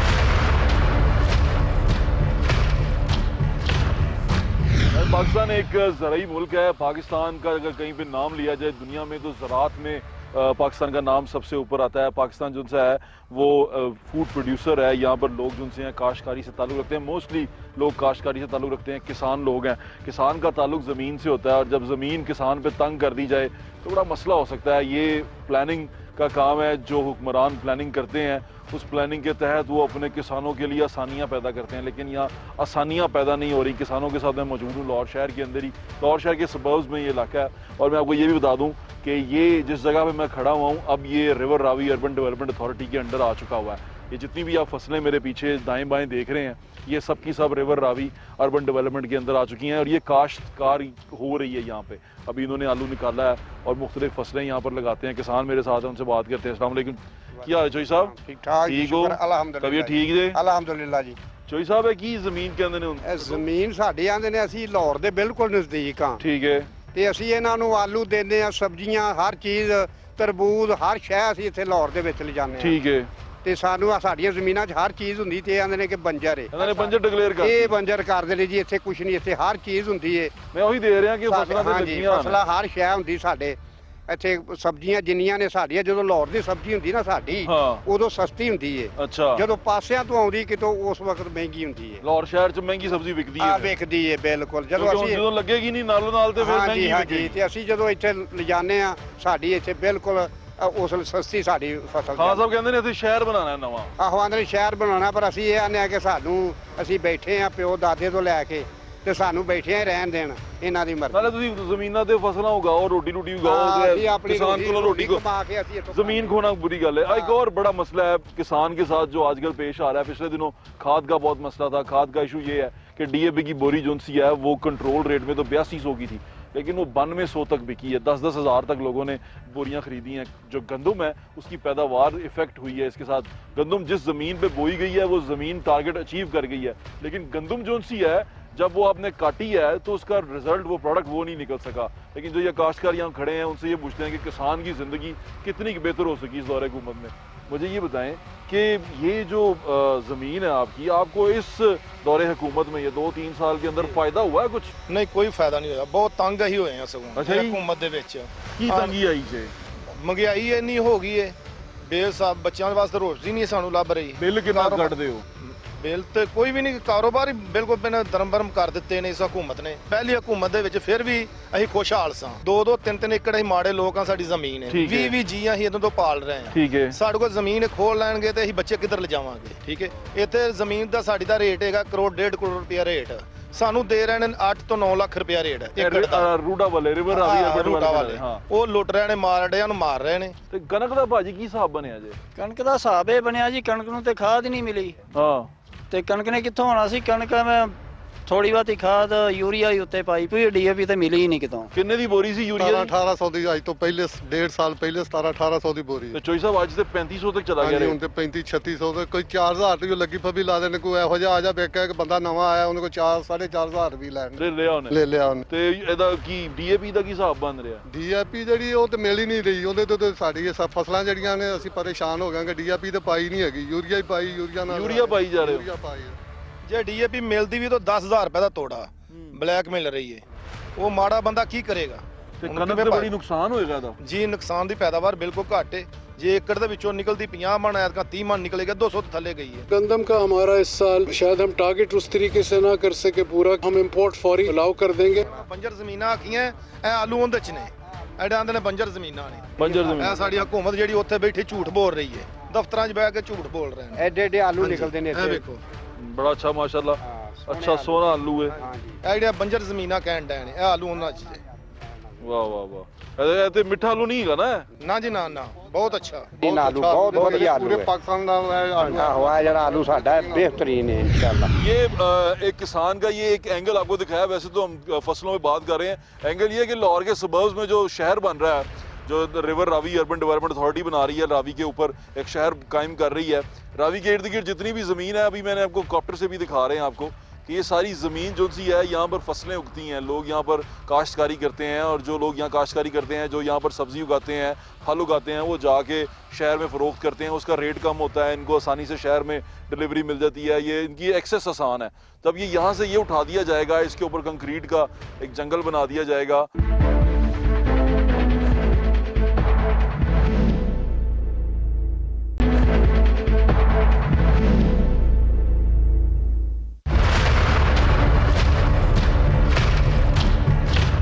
पाकिस्तान एक ज़राई मुल्क है। पाकिस्तान का अगर कहीं पे नाम लिया जाए दुनिया में तो ज़राअत में पाकिस्तान का नाम सबसे ऊपर आता है। पाकिस्तान जो है वो फूड प्रोड्यूसर है। यहाँ पर लोग जो हैं काश्तकारी से ताल्लुक़ रखते हैं। मोस्टली लोग काश्तकारी से ताल्लुक़ रखते हैं, किसान लोग हैं। किसान का ताल्लुक़ ज़मीन से होता है, और जब ज़मीन किसान पे तंग कर दी जाए तो बड़ा मसला हो सकता है। ये प्लानिंग का काम है, जो हुक्मरान प्लानिंग करते हैं उस प्लानिंग के तहत वो अपने किसानों के लिए आसानियाँ पैदा करते हैं। लेकिन यहाँ आसानियाँ पैदा नहीं हो रही। किसानों के साथ मैं मौजूद हूँ लाहौर शहर के अंदर ही, लाहौर शहर के सबर्ब्स में ये इलाका है। और मैं आपको ये भी बता दूँ कि ये जिस जगह पे मैं खड़ा हुआ हूँ, अब ये river Ravi urban development authority के अंडर आ चुका हुआ है। ये जितनी भी आप फसलें मेरे पीछे दाएं बाएं देख रहे हैं, ये सब की सब रिवर रावी अर्बन डेवलपमेंट के अंदर आ चुकी हैं, और ये काश्तकार हो रही है यहाँ पे। अभी इन्होंने आलू निकाला है और मुख्तलिफ फसलें यहाँ पर लगाते हैं। किसान मेरे साथ हैं, उनसे बात करते हैं। अस्सलाम वालेकुम, क्या हाल है चोई साहब? ठीक ठाक, ठीक हो? तबीयत ठीक जे? ਅਲਹਮਦੁਲਿਲਾ ਜੀ। चोई साहब है की ਜ਼ਮੀਨ ਕਹਿੰਦੇ ਨੇ? ਇਹ ਜ਼ਮੀਨ ਸਾਡੀ ਆਂਦੇ ਨੇ, ਅਸੀਂ ਲਾਹੌਰ ਦੇ ਬਿਲਕੁਲ ਨਜ਼ਦੀਕ ਆ ਠੀਕ ਹੈ, ਤੇ ਅਸੀਂ ਇਹਨਾਂ ਨੂੰ ਆਲੂ ਦਿੰਦੇ ਆ, ਸਬਜ਼ੀਆਂ, ਹਰ ਚੀਜ਼, ਤਰਬੂਜ, ਹਰ ਸ਼ੈ ਅਸੀਂ ਇੱਥੇ ਲਾਹੌਰ ਦੇ ਵਿੱਚ ਲਿਜਾਂਦੇ ਆ। ਠੀਕ ਹੈ। ਤੇ ਸਾਨੂੰ ਸਾਡੀਆਂ ਜ਼ਮੀਨਾਂ 'ਚ ਹਰ ਚੀਜ਼ ਹੁੰਦੀ, ਤੇ ਆਂਦੇ ਨੇ ਕਿ ਬੰਜਰ ਏ। ਇਹਨਾਂ ਨੇ ਬੰਜਰ ਡਿਕਲੇਅਰ ਕਰ ਇਹ ਬੰਜਰ ਕਰਦੇ ਨੇ ਜੀ, ਇੱਥੇ ਕੁਛ ਨਹੀਂ, ਇੱਥੇ ਹਰ ਚੀਜ਼ ਹੁੰਦੀ ਏ। ਮੈਂ ਉਹੀ ਦੇ ਰਿਹਾ ਕਿ ਫਸਲਾਂ ਤੇ ਹਾਂਜੀ, ਲੱਗੀਆਂ ਫਸਲਾਂ ਹਰ ਸ਼ੈ ਹੁੰਦੀ ਸਾਡੇ ਇੱਥੇ। ਸਬਜ਼ੀਆਂ ਜਿੰਨੀਆਂ ਨੇ ਸਾਡੀਆਂ, ਜਦੋਂ ਲਾਹੌਰ ਦੀ ਸਬਜ਼ੀ ਹੁੰਦੀ ਨਾ ਸਾਡੀ, ਉਦੋਂ ਸਸਤੀ ਹੁੰਦੀ ਏ। ਅੱਛਾ, ਜਦੋਂ ਪਾਸਿਆਂ ਤੋਂ ਆਉਂਦੀ ਕਿਤੋਂ ਉਸ ਵਕਤ ਮਹਿੰਗੀ ਹੁੰਦੀ ਏ। ਲਾਹੌਰ ਸ਼ਹਿਰ 'ਚ ਮਹਿੰਗੀ ਸਬਜ਼ੀ ਵਿਕਦੀ ਹੈ? ਵਿਕਦੀ ਏ ਬਿਲਕੁਲ। ਜਦੋਂ ਲੱਗੇਗੀ ਨਹੀਂ ਨਾਲੋਂ ਨਾਲ ਤੇ ਫਿਰ ਮਹਿੰਗੀ ਹਾਂਜੀ, ਤੇ ਅਸੀਂ ਜਦੋਂ ਇੱਥੇ ਲਿਜਾਣੇ ਆ, ਸਾਡੀ ਇੱਥੇ ਬਿਲਕੁਲ ਉਸ ਸਸਤੀ ਸਾਡੀ ਫਸਲ। ਖਾਨ ਸਾਹਿਬ ਕਹਿੰਦੇ ਨੇ ਅਸੀਂ ਸ਼ਹਿਰ ਬਣਾਉਣਾ ਨਵਾਂ। ਆਹੋ, ਆਂਦੇ ਨੇ ਸ਼ਹਿਰ ਬਣਾਉਣਾ, ਪਰ ਅਸੀਂ ਇਹ ਆਨੇ ਆ ਕਿ ਸਾਨੂੰ, ਅਸੀਂ ਬੈਠੇ ਆ ਪਿਓ ਦਾਦੇ ਤੋਂ ਲੈ ਕੇ, ਤੇ ਸਾਨੂੰ ਬੈਠੇ ਹੀ ਰਹਿਣ ਦੇਣ, ਇਹਨਾਂ ਦੀ ਮਰਜ਼ੀ। ਨਾਲੇ ਤੁਸੀਂ ਜ਼ਮੀਨਾਂ ਤੇ ਫਸਲਾਂ ਉਗਾਓ, ਰੋਟੀ ਉਗਾਓ, किसान को रोटी को जमीन खोना बुरी गल है। एक और बड़ा मसला है किसान के साथ जो आजकल पेश आ रहा है। पिछले दिनों खाद का बहुत मसला था। खाद का इशू ये है कि DAP की बोरी जो सी है वो कंट्रोल रेट में तो 8200 की थी, लेकिन वो 9200 तक बिकी है। 10-10 हज़ार तक लोगों ने बोरियां खरीदी हैं। जो गंदम है उसकी पैदावार इफेक्ट हुई है इसके साथ। गंदम जिस ज़मीन पे बोई गई है वो ज़मीन टारगेट अचीव कर गई है, लेकिन गंदम जो सी है जब वो आपने काटी है तो उसका रिजल्ट, वो प्रोडक्ट वो नहीं निकल सका। लेकिन जो ये काश्तकार यहाँ खड़े हैं उनसे ये पूछते हैं कि किसान की ज़िंदगी कितनी बेहतर हो सकी इस दौरे हुकूमत में। मुझे ये बताएं कि ये जो ज़मीन है आपकी, आपको इस दौरे हुकूमत में ये 2-3 साल के अंदर फायदा हुआ है कुछ? नहीं, कोई फायदा नहीं होया। बहुत तंग ही होए हैं सगों हुकूमत दे विच। की तंगी आई जे? महंगाई इन्नी हो गई है, बेसाब बच्चों वास्ते रोटी नहीं सानू लभ रही। बिल कितना कटदे हो? बिल तो कोई भी नहीं, कारोबार ही बिल्कुल मैंने धर्म भरम कर दिते ने इस हुकूमत ने। पहली हुकूमत दे विच फिर भी असीं खुशहाल सां। 2-2 3-3 एकड़ असीं माड़े लोग हां, साडी ज़मीन है, 20-20 जी असीं इदों तो पाल रहे हैं। ठीक है, साडे कोल ज़मीन खोल लैणगे ते असीं बच्चे किधर ले जावांगे? ठीक है, इत्थे ज़मीन दा साडी दा रेट हैगा 1.5 करोड़ रुपया रेट। ਸਾਨੂੰ ਦੇ ਰਹੇ ਨੇ 8 ਤੋਂ 9 ਲੱਖ ਰੁਪਇਆ ਰੇਟ ਹੈ ਏਕੜ ਦਾ। ਰੂਡਾ ਵਾਲੇ ਰਿਵਰ ਰਾਵੀ ਅਰਬਨ ਰੂਟਾ ਵਾਲੇ ਉਹ ਲੁੱਟ ਰਹੇ ਨੇ, ਮਾਰ ਡਿਆਂ ਨੂੰ ਮਾਰ ਰਹੇ ਨੇ। ਤੇ ਕਣਕ ਦਾ ਭਾਜੀ ਕੀ ਹਿਸਾਬ ਬਣਿਆ ਜੇ? ਕਣਕ ਦਾ ਹਿਸਾਬ ਇਹ ਬਣਿਆ ਜੀ, ਕਣਕ ਨੂੰ ਤੇ ਖਾਦ ਹੀ ਨਹੀਂ ਮਿਲੀ। ਹਾਂ ਤੇ ਕਣਕ ਨੇ ਕਿੱਥੋਂ ਆਉਣਾ ਸੀ? ਕਣਕ ਮੈਂ ਥੋੜੀ ਬਹੁਤੀ ਖਾਦ ਯੂਰੀਆ ਹੀ ਉੱਤੇ ਪਾਈ ਪਈ, ਡੀਏਪੀ ਤੇ ਮਿਲੀ ਹੀ ਨਹੀਂ ਕਿਤੋਂ। ਕਿੰਨੇ ਦੀ ਬੋਰੀ ਸੀ ਯੂਰੀਆ ਦੀ? 1800 ਦੀ, ਅੱਜ ਤੋਂ ਪਹਿਲੇ 1.5 ਸਾਲ ਪਹਿਲੇ 1800 ਦੀ ਬੋਰੀ। ਤੇ ਚੋਈ ਸਾਹਿਬ ਅੱਜ ਤੇ 3500 ਤੱਕ ਚਲਾ ਗਿਆ ਹੁਣ ਤੇ 3600 ਤੇ ਕੋਈ 4000 ਦੀ ਲੱਗੀ ਫੱਬੀ ਲਾ ਦੇਣ। ਕੋਈ ਇਹੋ ਜਿਹਾ ਆ ਜਾ ਵੇਖਿਆ ਕਿ ਬੰਦਾ ਨਵਾਂ ਆਇਆ, ਉਹਨੇ ਕੋਈ 4-4.5 ਵੀ ਲੈਣ ਲੈ ਲਿਆ ਉਹਨੇ। ਉਹਨੇ। ਤੇ ਇਹਦਾ ਕੀ ਡੀਏਪੀ ਦਾ ਕੀ ਹਿਸਾਬ ਬਣ ਰਿਹਾ? ਡੀਏਪੀ ਜਿਹੜੀ ਉਹ ਤੇ ਮਿਲ ਹੀ ਨਹੀਂ ਰਹੀ, ਉਹਦੇ ਤੋਂ ਸਾਡੀ ਇਹ ਫਸਲਾਂ ਜਿਹੜੀਆਂ ਨੇ ਅਸੀਂ ਪਰੇਸ਼ਾਨ ਹੋ ਗਏ। ਡੀਏਪੀ ਤੇ ਪਾਈ ਨਹੀਂ ਹੈਗੀ, ਯੂਰੀਆ ਹੀ ਪਾਈ, ਯੂਰੀਆ ਨਾਲ ਯੂਰੀਆ ਪਾਈ ਜਾ ਰਹੇ ਹੋ। ਯੂਰੀਆ ਪਾਈ। ਜੇ ਡੀਏਪੀ ਮਿਲਦੀ ਵੀ ਤਾਂ 10000 ਰੁਪਏ ਦਾ ਤੋੜਾ ਬਲੈਕ ਮਿਲ ਰਹੀ ਹੈ, ਉਹ ਮਾੜਾ ਬੰਦਾ ਕੀ ਕਰੇਗਾ? ਤੇ ਕਣਕ ਤੇ ਬੜੀ ਨੁਕਸਾਨ ਹੋਏਗਾ ਇਹਦਾ ਜੀ। ਨੁਕਸਾਨ ਦੀ ਪੈਦਾਵਾਰ ਬਿल्कुल घट है। जे एकड़ ਦੇ ਵਿੱਚੋਂ ਨਿਕਲਦੀ 50 ਮਣ ਹੈ ਤਾਂ 30 ਮਣ ਨਿਕलेगा, 200 ਤੋਂ ਥੱਲੇ ਗਈ है। गंदम का हमारा इस साल शायद हम टारगेट उस तरीके से ना कर सके पूरा, हम इंपोर्ट फौरी अलाउ कर देंगे। ਬੰਜਰ ਜ਼ਮੀਨਾਂ ਆਖੀਆਂ ਇਹ ਆਲੂ ਉਹਦੇ ਚ ਨੇ, ਐਡੇ ਆਂਦੇ ਨੇ ਬੰਜਰ ਜ਼ਮੀਨਾਂ ਨੇ। ਬੰਜਰ ਜ਼ਮੀਨ ਇਹ ਸਾਡੀ ਹਕੂਮਤ ਜਿਹੜੀ ਉੱਥੇ ਬੈਠੀ ਝੂਠ ਬੋਲ ਰਹੀ ਹੈ, ਦਫ਼ਤਰਾਂ 'ਚ ਬਹਿ ਕੇ ਝੂਠ ਬੋਲ ਰਹੇ ਨੇ। ਐਡੇ ਐਡੇ ਆਲੂ ਨਿਕਲਦੇ ਨੇ ਇਹ ਇੱਥੇ। ਵੇਖੋ ਬੜਾ ਅੱਛਾ ਮਾਸ਼ਾਅੱਲਾ, ਅੱਛਾ ਸੋਹਣਾ ਆਲੂ ਹੈ। ਇਹ ਜਿਹੜੀਆਂ ਬੰਜਰ ਜ਼ਮੀਨਾਂ ਕਹਿਣ ਡਏ ਨੇ, ਇਹ ਆਲੂ ਉਹਨਾਂ 'ਚ ਨੇ। ਵਾਹ ਵਾਹ ਵਾਹ, ਇਹ ਤੇ ਮਿੱਠਾ ਆਲੂ ਨਹੀਂ ਹੈਗਾ ਨਾ? ਨਾ ਜੀ ਨਾ ਨਾ, ਬਹੁਤ ਅੱਛਾ। ਇਹ ਆਲੂ ਬਹੁਤ ਵਧੀਆ ਆਲੂ ਪੂਰੇ ਹੈ। पाकिस्तान ਦਾ ਆਹੋ ਆ ਜਿਹੜਾ ਆਲੂ ਸਾਡਾ ਹੈ बेहतरीन है इंशाल्लाह। ये एक किसान का ये एक एंगल आपको दिखाया। वैसे तो हम फसलों में बात कर रहे हैं, एंगल ये है कि लाहौर के सबर्ब्स में जो शहर बन रहा है, जो river Ravi urban development authority बना रही है, रावी के ऊपर एक शहर कायम कर रही है। रावी के इर्द गिर्द जितनी भी ज़मीन है, अभी मैंने आपको कॉप्टर से भी दिखा रहे हैं आपको कि ये सारी ज़मीन जो सी है, यहाँ पर फसलें उगती हैं, लोग यहाँ पर काश्तकारी करते हैं। और जो लोग यहाँ काश्तकारी करते हैं, जो यहाँ पर सब्ज़ी उगाते हैं, फल उगाते हैं, वो जाके शहर में फ़रोख्त करते हैं। उसका रेट कम होता है, इनको आसानी से शहर में डिलीवरी मिल जाती है। ये इनकी एक्सेस आसान है। तब ये यहाँ से ये उठा दिया जाएगा, इसके ऊपर कंक्रीट का एक जंगल बना दिया जाएगा।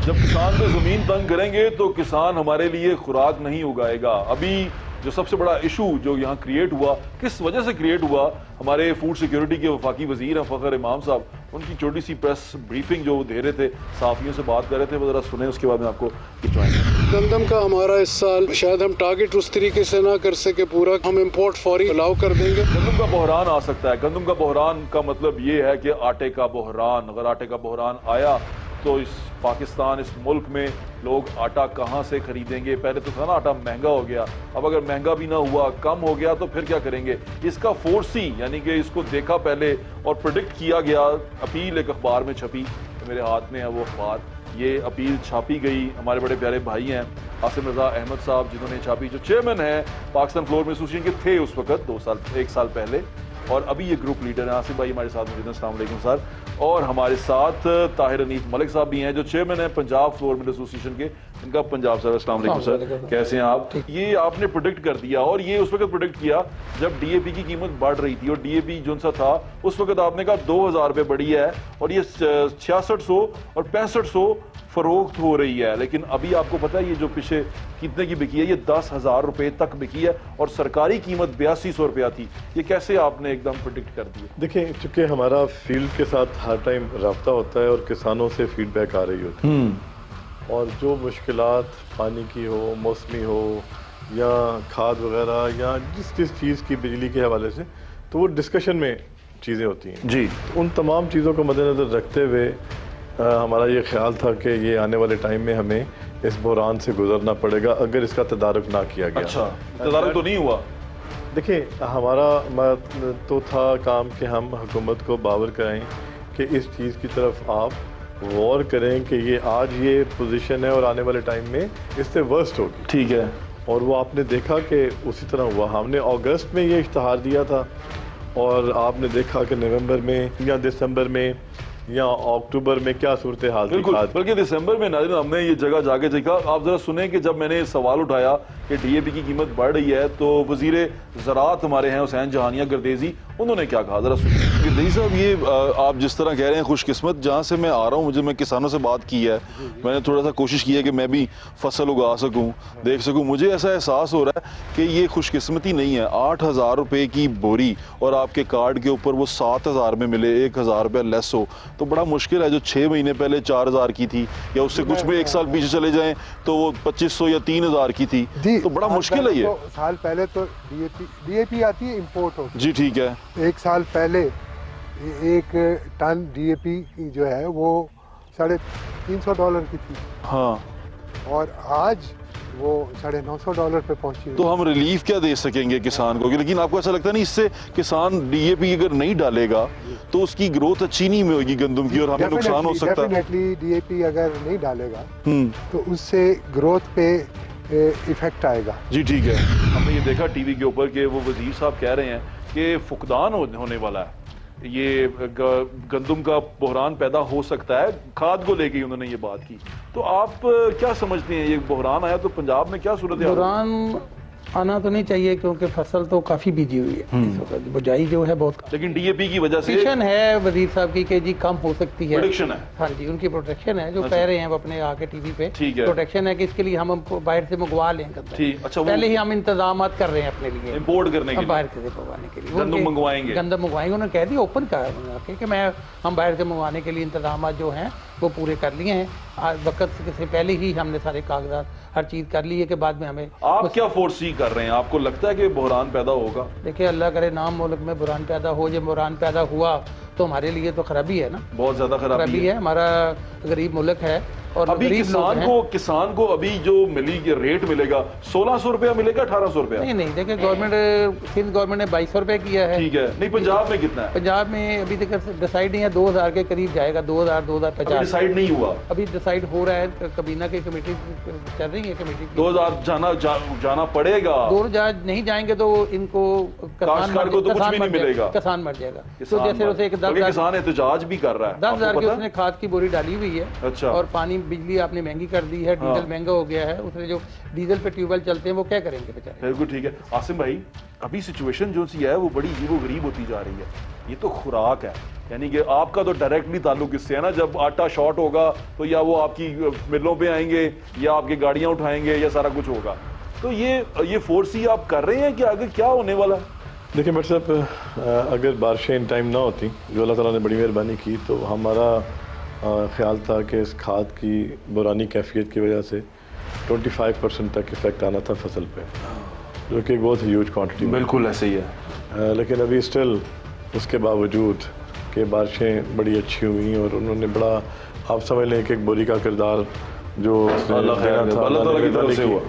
जब किसान पे ज़मीन तंग करेंगे तो किसान हमारे लिए खुराक नहीं उगाएगा। अभी जो सबसे बड़ा इशू जो यहाँ क्रिएट हुआ, किस वजह से क्रिएट हुआ, हमारे फूड सिक्योरिटी के वफाकी वजीर हैं फ़खर इमाम साहब, उनकी छोटी सी प्रेस ब्रीफिंग जो दे रहे थे, सहाफ़ियों से बात कर रहे थे, वो ज़रा सुने, उसके बाद में आपको ज्वाइन। गंदम का हमारा इस साल शायद हम टारगेट उस तरीके से ना कर सके पूरा, हम इंपोर्ट फौरी अलाउ कर देंगे। गंदम का बहरान आ सकता है। गंदम का बहरान का मतलब ये है कि आटे का बहरान, अगर आटे का बहरान आया तो इस पाकिस्तान, इस मुल्क में लोग आटा कहाँ से खरीदेंगे? पहले तो था ना आटा महंगा हो गया, अब अगर महंगा भी ना हुआ, कम हो गया, तो फिर क्या करेंगे? इसका फोर्सी यानी कि इसको देखा पहले और प्रेडिक्ट किया गया। अपील एक अखबार में छपी, मेरे हाथ में है वो अखबार, ये अपील छापी गई। हमारे बड़े प्यारे भाई हैं आसिम रजा अहमद साहब, जिन्होंने छापी, जो चेयरमैन है पाकिस्तान फ्लोर एसोसिएशन के थे उस वक्त, 1 साल पहले, और अभी ये ग्रुप लीडर हैं। आसिफ भाई हमारे साथ मौजूद हैं, अस्सलाम वालेकुम सर। और हमारे साथ ताहिर अनीफ मलिक साहब भी हैं, जो चेयरमैन हैं पंजाब फ्लोर मिल एसोसिएशन के, इनका पंजाब सर। अस्सलाम वालेकुम सर, कैसे हैं आप? ये आपने प्रोडिक्ट कर दिया, और ये उस वक्त प्रोडिक्ट किया जब डीएपी की कीमत बढ़ रही थी, और डीएपी जो सा था उस वक्त आपने कहा 2000 रुपये बढ़ी है, और ये 6600 और 6500 फरोख्त हो रही है। लेकिन अभी आपको पता है ये जो पीछे कितने की बिकी है, ये 10,000 रुपए तक बिकी है, और सरकारी कीमत 8200 रुपया थी। ये कैसे आपने एकदम प्रेडिक्ट कर दिया? देखिए, चूंकि हमारा फील्ड के साथ हर टाइम रब्ता होता है और किसानों से फीडबैक आ रही होती है, और जो मुश्किलात पानी की हो, मौसमी हो, या खाद वगैरह, या जिस चीज़ की बिजली के हवाले से, तो वो डिस्कशन में चीज़ें होती हैं जी। उन तमाम चीज़ों को मद्देनज़र रखते हुए हमारा ये ख्याल था कि ये आने वाले टाइम में हमें इस बहरान से गुजरना पड़ेगा अगर इसका तदारुक ना किया गया। अच्छा, तदारुक तो नहीं हुआ? देखिए, हमारा तो था काम कि हम हुकूमत को बावर कराएं कि इस चीज़ की तरफ आप गौर करें कि ये आज ये पोजीशन है और आने वाले टाइम में इससे वर्स्ट होगी। ठीक है। और वो आपने देखा कि उसी तरह हुआ। हमने अगस्त में ये इश्तहार दिया था, और आपने देखा कि नवंबर में या दिसंबर में या अक्टूबर में क्या सूरत हाल थी। बल्कि दिसंबर में नाज़रीन हमने ये जगह जाके देखा। आप ज़रा सुने कि जब मैंने सवाल उठाया कि डीएपी की कीमत बढ़ रही है, तो वज़ीर ज़राअत हमारे हैं हुसैन जहानिया गर्देजी, उन्होंने क्या कहा जरा सुनिए। दही साहब ये आप जिस तरह कह रहे हैं खुशकिस्मत, जहाँ से मैं आ रहा हूँ मैं किसानों से बात की है, मैंने थोड़ा सा कोशिश की है कि मैं भी फसल उगा सकूँ, देख सकूँ। मुझे ऐसा एहसास हो रहा है कि ये खुशकिस्मती नहीं है। 8,000 रुपये की बोरी और आपके कार्ड के ऊपर वो 7,000 में मिले, 1,000 रुपये लेस हो, तो बड़ा मुश्किल है। जो 6 महीने पहले 4,000 की थी या उससे कुछ में 1 साल पीछे चले जाएं तो वो 2,500 या 3,000 की थी, तो बड़ा मुश्किल है ये। साल पहले तो डीएपी आती है, इंपोर्ट होती है। जी ठीक है। 1 साल पहले 1 टन डीएपी जो है वो $350 की थी। हाँ। और आज वो $950 पे पहुंची। तो हम रिलीफ क्या दे सकेंगे किसान को? लेकिन आपको ऐसा लगता नहीं इससे किसान डीएपी अगर नहीं डालेगा तो उसकी ग्रोथ अच्छी नहीं होगी गंदम की और हमें नुकसान हो सकता है? डेफिनेटली डीएपी अगर नहीं डालेगा तो उससे ग्रोथ पे इफेक्ट आएगा। जी ठीक है। हमने ये देखा टीवी के ऊपर कि वो वजीर साहब कह रहे हैं कि फुकदान होने वाला है, ये गंदम का बहरान पैदा हो सकता है। खाद को लेके उन्होंने ये बात की, तो आप क्या समझते हैं ये बहरान आया तो पंजाब में क्या सूरत है? बहरान आना तो नहीं चाहिए क्योंकि फसल तो काफी बीजी हुई है, बुझाई जो है बहुत। लेकिन डीएपी की वजह से प्रोटेक्शन है वजीर साहब की कि जी कम हो सकती है। प्रोटेक्शन है? हाँ जी, उनकी प्रोटेक्शन है जो कह रहे हैं वो अपने आके टीवी पे। ठीक है। प्रोटेक्शन है कि इसके लिए हम बाहर से मंगवा लें। अच्छा, पहले ही हम इंतजाम कर रहे हैं अपने लिए इम्पोर्ट करने के लिए, बाहर से मंगवाने के लिए। गंदम मंगवाएंगे, गंदम मंगवाएंगे। उन्होंने कह दिया, ओपन कहा कि मैं हम बाहर से मंगवाने के लिए इंतजाम जो हैं वो पूरे कर लिए हैं। वक्त से पहले ही हमने सारे कागजात हर चीज़ कर ली है कि बाद में हमें। आप क्या फोर्सी कर रहे हैं? आपको लगता है कि बहरान पैदा होगा? देखिए, अल्लाह करे नाम मुल्क में बहरान पैदा हो। जब बहरान पैदा हुआ तो हमारे लिए तो खराबी है ना, बहुत ज्यादा खराबी है। हमारा गरीब मुल्क है और अभी किसान को अभी जो रेट मिलेगा 1,600 रुपया मिलेगा, 1,800 रुपया? नहीं देखिए, गवर्नमेंट सिंध गवर्नमेंट ने 2,200 रुपये किया है। ठीक है। नहीं, पंजाब में कितना है? पंजाब में अभी तक डिसाइड नहीं है, 2,000 के करीब जाएगा, 2,000 2,050 डिसाइड नहीं हुआ। अभी डिसाइड हो रहा है, कबीना की कमेटी चल रही है, कमेटी 2,000 जाना पड़ेगा। 2,000 नहीं जाएंगे तो इनको काश्तकार को तो कुछ भी नहीं मिलेगा, किसान मर जाएगा। तो जैसे उसे एक 10,000 किसान एहतजाज भी कर रहा है, 10,000 की उसने खाद की बोरी डाली हुई है। अच्छा। और पानी बिजली आपने महंगी कर दी है, डीजल महंगा हो गया है। उसने जो डीजल पे ट्यूबवेल चलते हैं वो क्या करेंगे बेचारे? बिल्कुल ठीक है। आसिम भाई, अभी सिचुएशन जो सी है वो बड़ी गरीब होती जा रही है। ये तो खुराक है, यानी कि आपका तो डायरेक्टली ताल्लुक इससे है ना। जब आटा शॉर्ट होगा तो या वो आपकी मिलों पे आएंगे या आपकी गाड़ियां उठाएंगे या सारा कुछ होगा। तो ये फोर्सी आप कर रहे हैं कि आगे क्या होने वाला है? देखिए मेरे साहब, अगर बारिशें इन टाइम ना होती, जो अल्लाह ताला ने बड़ी मेहरबानी की, तो हमारा ख्याल था कि इस खाद की बुरानी कैफियत की वजह से 25% तक इफेक्ट आना था फसल पे, जो कि बहुत ह्यूज क्वांटिटी। बिल्कुल ऐसे ही है। लेकिन अभी स्टिल उसके बावजूद कि बारिशें बड़ी अच्छी हुई और उन्होंने बड़ा, आप समझ लें कि एक बोरी का किरदार जो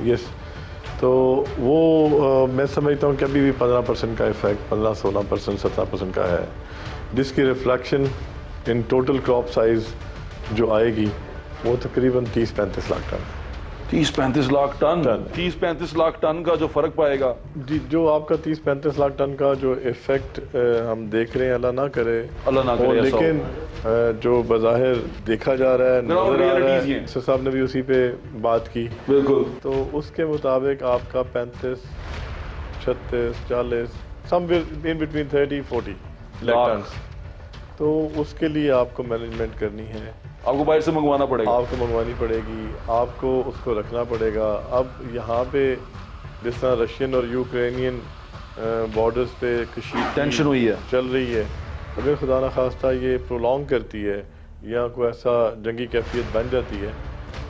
यस, तो वो मैं समझता हूँ कि अभी भी 15% का इफेक्ट, 15-16%, 17% का है, जिसकी reflection in total crop size जो आएगी वो तकरीबन 30-35 lakh ton. 30-35 lakh ton? 30-35 lakh ton का जो फर्क पाएगा जी, जो आपका 30-35 लाख टन का जो इफेक्ट हम देख रहे हैं, अल्लाह ना करे, लेकिन जो बज़ाहिर देखा जा रहा है, नजर आ रहा है, साहब ने भी उसी पे बात की। बिल्कुल। तो उसके मुताबिक आपका 35, 36, 40, somewhere in between 30-40 lakh ton, तो उसके लिए आपको मैनेजमेंट करनी है, आपको बाहर से मंगवाना पड़ेगा, आपको मंगवानी पड़ेगी, आपको उसको रखना पड़ेगा। अब यहाँ पे जिस तरह रशियन और यूक्रेनियन बॉर्डर्स पे कशीद टेंशन हुई है, चल रही है, अगर खुदा न खास्ता ये प्रोलॉन्ग करती है या कोई ऐसा जंगी कैफियत बन जाती है,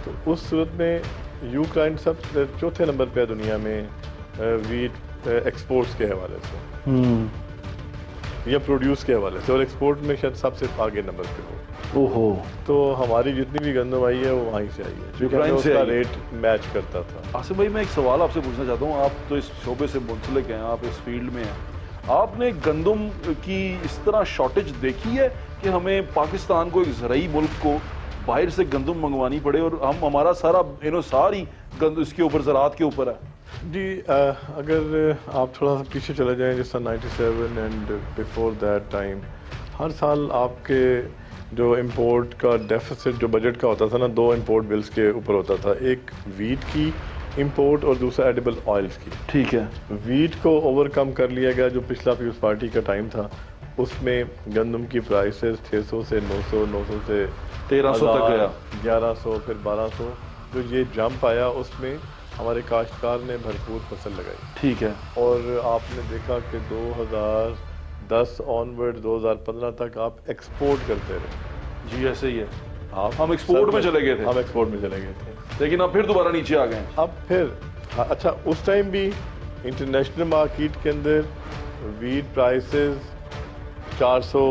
तो उस सूरत में यूक्रेन सब चौथे नंबर पे है दुनिया में वीट एक्सपोर्ट्स के हवाले से या प्रोड्यूस के हवाले से, और एक्सपोर्ट में शायद सबसे आगे नंबर पे हो। ओहो। तो हमारी जितनी भी गंदम आई है वो वहीं से आई है, यूक्रेन से उसका रेट मैच करता था। आसिम भाई, मैं एक सवाल आपसे पूछना चाहता हूँ, आप तो इस शोबे से मुंसलिक हैं, आप इस फील्ड में हैं, आपने गंदम की इस तरह शॉर्टेज देखी है कि हमें पाकिस्तान को, एक ज़राई मुल्क को, बाहर से गंदम मंगवानी पड़े और हमारा सारा सारी गंद इसके ऊपर ज़राअत के ऊपर है? जी, अगर आप थोड़ा सा पीछे चले जाएं, जैसा 97 एंड बिफोर दैट टाइम, हर साल आपके जो इंपोर्ट का डेफिसिट जो बजट का होता था ना, 2 इंपोर्ट बिल्स के ऊपर होता था, एक वीट की इंपोर्ट और दूसरा एडिबल ऑयल्स की। ठीक है। वीट को ओवरकम कर लिया गया, जो पिछला पीपल्स पार्टी का टाइम था, उसमें गंदम की प्राइसेस 600 से 900, 900 से 1300 तक गया, 1100 फिर 1200। जो ये जंप आया उसमें हमारे काश्तकार ने भरपूर फसल लगाई। ठीक है। और आपने देखा कि 2010 ऑनवर्ड 2015 तक आप एक्सपोर्ट करते रहे। जी ऐसे ही है, हम एक्सपोर्ट में चले गए थे। हम एक्सपोर्ट में चले गए थे, लेकिन अब फिर दोबारा नीचे आ गए। अब फिर अच्छा, उस टाइम भी इंटरनेशनल मार्केट के अंदर वीट प्राइसेस 400,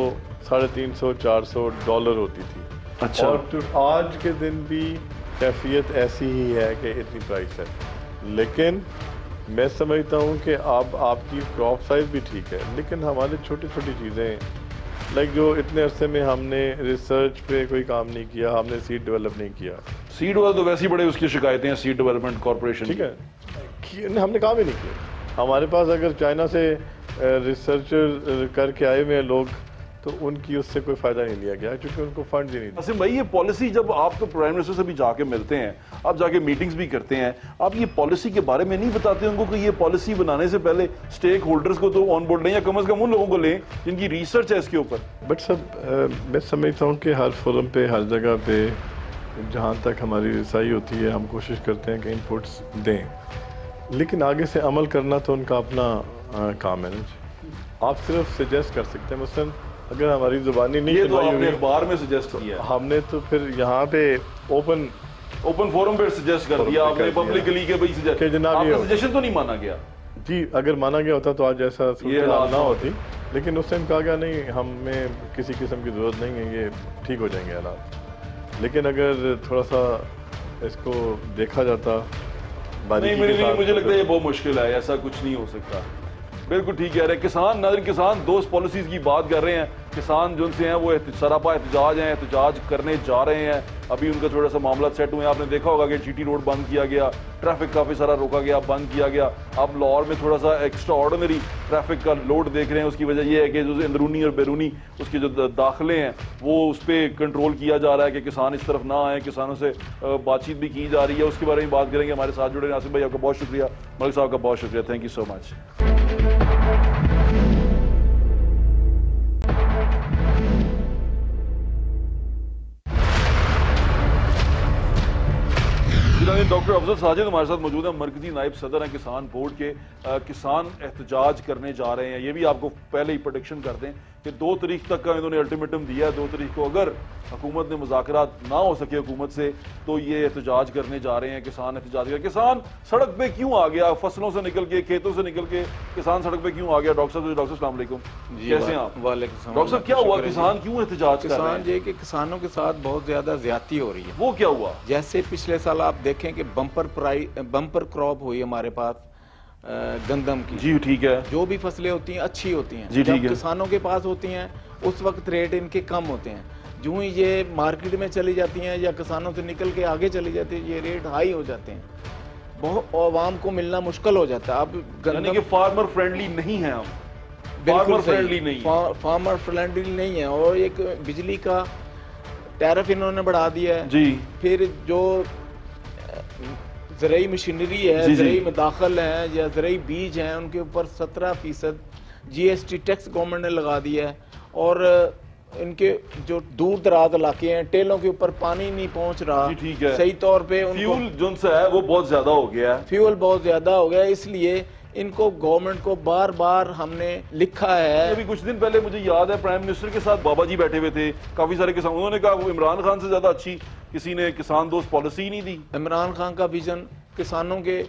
350, 400 डॉलर होती थी। अच्छा। और तो आज के दिन भी कैफियत ऐसी ही है कि इतनी प्राइस है, लेकिन मैं समझता हूँ कि अब आपकी क्रॉप साइज भी ठीक है, लेकिन हमारे छोटी छोटी चीज़ें लाइक जो इतने अरसे में हमने रिसर्च पे कोई काम नहीं किया, हमने सीड डेवलप नहीं किया। सीड वाला तो वैसे ही बड़े उसकी शिकायतें हैं, सीड डेवलपमेंट कॉर्पोरेशन। ठीक है, हमने काम ही नहीं किया। हमारे पास अगर चाइना से रिसर्चर करके आए हुए हैं लोग, तो उनकी उससे कोई फायदा नहीं लिया गया क्योंकि उनको फंड ही नहीं। असीम भाई, ये पॉलिसी जब आप तो प्राइम मिनिस्टर से भी जाके मिलते हैं, आप जाके मीटिंग्स भी करते हैं, आप ये पॉलिसी के बारे में नहीं बताते उनको कि ये पॉलिसी बनाने से पहले स्टेक होल्डर्स को तो ऑन बोर्ड लें, या कम से कम उन लोगों को लें जिनकी रिसर्च है इसके ऊपर। बट सब मैं समझता हूँ कि हर फोरम पे, हर जगह पे जहाँ तक हमारी रसाई होती है, हम कोशिश करते हैं कि इनपुट्स दें, लेकिन आगे से अमल करना तो उनका अपना काम है। आप सिर्फ सजेस्ट कर सकते हैं, मसलन अगर हमारी जुबानी नहीं, ये तो आपने अखबार में सजेस्ट किया, हमने तो फिर यहाँ पे ओपन फोरम पे सजेस्ट कर दिया आपने पब्लिकली के भाई सजेस्ट, आपका सजेशन तो नहीं माना गया। जी, अगर माना गया होता तो आज ऐसा ना होती, लेकिन उस टाइम कहा गया नहीं, हमें किसी किस्म की जरूरत नहीं है, ये ठीक हो जाएंगे हालात। लेकिन अगर थोड़ा सा इसको देखा जाता नहीं, मुझे लगता है ये बहुत मुश्किल है, ऐसा कुछ नहीं हो सकता। बिल्कुल ठीक कह रहे हैं। किसान नाज़रीन, किसान दोस्त पॉलिसीज की बात कर रहे हैं। किसान जो उनसे हैं वो सरापा एहतजाज हैं, एहतजाज करने जा रहे हैं। अभी उनका थोड़ा सा मामला सेट हुए, आपने देखा होगा कि जीटी रोड बंद किया गया, ट्रैफिक काफ़ी सारा रोका गया, बंद किया गया। अब लाहौर में थोड़ा सा एक्स्ट्रा ऑर्डिनरी ट्रैफिक का लोड देख रहे हैं। उसकी वजह यह है कि जो अंदरूनी और बैरूनी उसके जो दाखिले हैं वो उस पर कंट्रोल किया जा रहा है कि किसान इस तरफ ना आए। किसानों से बातचीत भी की जा रही है, उसके बारे में बात करेंगे। हमारे साथ जुड़े नासिम भाई, आपका बहुत शुक्रिया। मलिक साहब का बहुत शुक्रिया, thank you so much. Doctor Afzal Sajid हमारे साथ मौजूद है, मरकजी नायब सदर हैं किसान बोर्ड के। किसान एहतजाज करने जा रहे हैं, ये भी आपको पहले ही प्रोडिक्शन कर दें कि 2 तारीख तक का इन्होंने अल्टीमेटम दिया है। 2 तारीख को अगर हुकूमत ने मुज़ाकरात ना हो सके हुकूमत से, तो ये एहतजाज करने जा रहे हैं। किसान एहतजाज कर, किसान सड़क पे क्यों आ गया? फसलों से निकल के, खेतों से निकल के किसान सड़क पे क्यों आ गया? डॉक्टर साहब, अस्सलाम वालेकुम, कैसे हैं आप? डॉक्टर साहब, क्या हुआ? किसान क्यों एहतजाज कर रहे हैं? ये कि किसानों के साथ बहुत ज्यादा ज्यादती हो रही है। वो क्या हुआ? जैसे पिछले साल आप देखें कि बम्पर क्रॉप हुई हमारे पास गंदम की। जी ठीक है। जो भी फसलें होती हैं अच्छी होती हैं, जी, जब किसानों के पास होती हैं उस वक्त रेट इनके कम होते हैं। जो ही ये मार्केट में चली जाती हैं या किसानों से निकल के आगे चली जाती है, ये रेट हाई हो जाते हैं, बहुत आवाम को मिलना मुश्किल हो जाता है। अब यानी कि फार्मर फ्रेंडली नहीं है हम, फार्मर फ्रेंडली नहीं, फार्मर फ्रेंडली नहीं है। और एक बिजली का टैरिफ इन्होंने बढ़ा दिया है जी। फिर जो ज़राई मशीनरी है, ज़राई मदाखल है या ज़राई बीज हैं, उनके ऊपर 17% GST टैक्स गवर्नमेंट ने लगा दिया है। और इनके जो दूर दराज इलाके हैं, टेलों के ऊपर पानी नहीं पहुंच रहा ठीक है। सही तौर पे, फ्यूल जो है वो बहुत ज्यादा हो गया है, फ्यूल बहुत ज्यादा हो गया है, इसलिए इनको गवर्नमेंट को बार बार हमने लिखा है। अभी कुछ दिन पहले मुझे याद है प्राइम मिनिस्टर के साथ बाबा जी बैठे हुए थे, काफी सारे किसान, उन्होंने कहा वो इमरान खान से ज्यादा अच्छी किसी ने किसान दोस्त पॉलिसी ही नहीं दी। इमरान खान का विजन किसानों के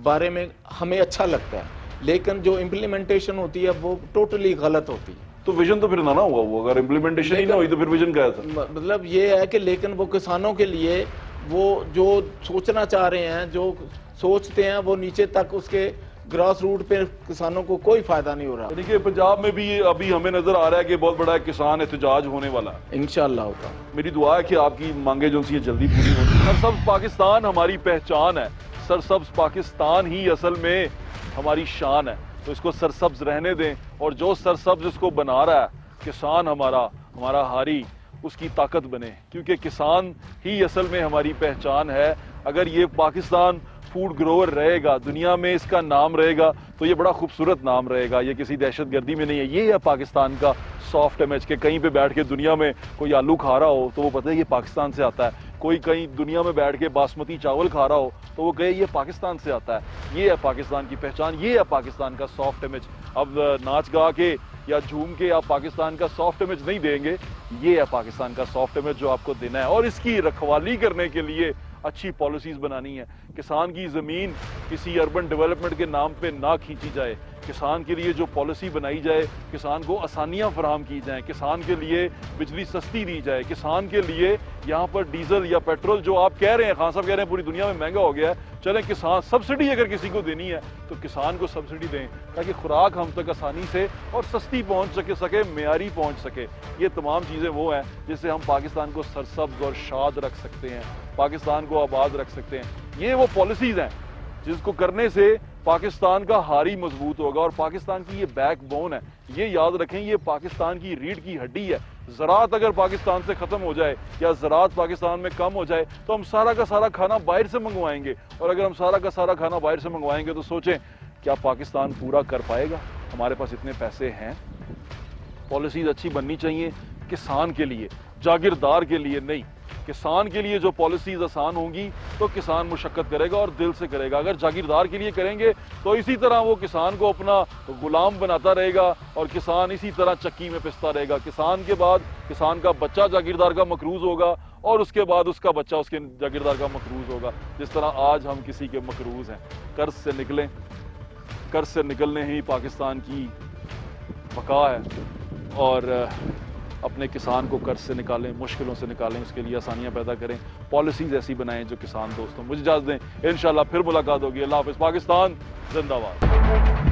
बारे में हमें अच्छा लगता है, लेकिन जो इम्प्लीमेंटेशन होती है वो टोटली गलत होती है। तो विजन तो फिर ना हुआ वो, अगर इम्प्लीमेंटेशन ही ना हुई तो फिर विजन क्या था? मतलब ये है कि लेकिन वो किसानों के लिए वो जो सोचना चाह रहे हैं, जो सोचते हैं, वो नीचे तक उसके ग्रास रूट पे किसानों को कोई फायदा नहीं हो रहा। देखिए पंजाब में भी अभी हमें नजर आ रहा है कि बहुत बड़ा किसान एहतजाज होने वाला है। इंशाअल्लाह होगा। मेरी दुआ है कि आपकी मांगे जो सी जल्दी पूरी हो। सरसब्ज पाकिस्तान हमारी पहचान है, सरसब्ज पाकिस्तान ही असल में हमारी शान है, तो इसको सरसब्ज रहने दें। और जो सरसब्ज इसको बना रहा है, किसान हमारा हारी, उसकी ताकत बने, क्योंकि किसान ही असल में हमारी पहचान है। अगर ये पाकिस्तान फूड ग्रोवर रहेगा, दुनिया में इसका नाम रहेगा, तो ये बड़ा खूबसूरत नाम रहेगा, ये किसी दहशतगर्दी में नहीं है। ये है पाकिस्तान का सॉफ्ट इमेज के कहीं पे बैठ के दुनिया में कोई आलू खा रहा हो तो वो पता है ये पाकिस्तान से आता है, कोई कहीं दुनिया में बैठ के बासमती चावल खा रहा हो तो वो कहे ये पाकिस्तान से आता है। ये है पाकिस्तान की पहचान, ये है पाकिस्तान का सॉफ्ट इमेज। अब नाच गा के या झूम के आप पाकिस्तान का सॉफ्ट इमेज नहीं देंगे, ये है पाकिस्तान का सॉफ्ट इमेज जो आपको देना है। और इसकी रखवाली करने के लिए अच्छी पॉलिसीज बनानी है। किसान की ज़मीन किसी अर्बन डेवलपमेंट के नाम पे ना खींची जाए, किसान के लिए जो पॉलिसी बनाई जाए, किसान को आसानियां फराहम की जाएं, किसान के लिए बिजली सस्ती दी जाए, किसान के लिए यहाँ पर डीजल या पेट्रोल जो आप कह रहे हैं, खान साहब कह रहे हैं पूरी दुनिया में महंगा हो गया है, चलें किसान सब्सिडी अगर किसी को देनी है तो किसान को सब्सिडी दें ताकि खुराक हम तक आसानी से और सस्ती पहुँच सके, मेयारी पहुँच सके। ये तमाम चीज़ें वो हैं जिससे हम पाकिस्तान को सरसब्ज और शाद रख सकते हैं, पाकिस्तान को आबाद रख सकते हैं। ये वो पॉलिसीज़ हैं जिसको करने से पाकिस्तान का हारी मजबूत होगा और पाकिस्तान की ये बैकबोन है। ये याद रखें, ये पाकिस्तान की रीढ़ की हड्डी है। ज़राअत अगर पाकिस्तान से ख़त्म हो जाए या ज़राअत पाकिस्तान में कम हो जाए तो हम सारा का सारा खाना बाहर से मंगवाएंगे, और अगर हम सारा का सारा खाना बाहर से मंगवाएंगे तो सोचें क्या पाकिस्तान पूरा कर पाएगा? हमारे पास इतने पैसे हैं? पॉलिसीज अच्छी बननी चाहिए किसान के लिए, जागीरदार के लिए नहीं। किसान के लिए जो पॉलिसीज आसान होंगी तो किसान मुशक्कत करेगा और दिल से करेगा। अगर जागीरदार के लिए करेंगे तो इसी तरह वो किसान को अपना गुलाम बनाता रहेगा और किसान इसी तरह चक्की में पिसता रहेगा। किसान के बाद किसान का बच्चा जागीरदार का मकरूज होगा और उसके बाद उसका बच्चा उसके जागीरदार का मकरूज होगा, जिस तरह आज हम किसी के मकरूज हैं। कर्ज से निकलें, कर्ज से निकलने ही पाकिस्तान की बका है, और अपने किसान को कर्ज से निकालें, मुश्किलों से निकालें, उसके लिए आसानियां पैदा करें, पॉलिसीज ऐसी बनाएं जो किसान दोस्तों। मुझे इजाज़त दें, इंशाल्लाह फिर मुलाकात होगी। अल्लाह हाफ़िज़। पाकिस्तान जिंदाबाद।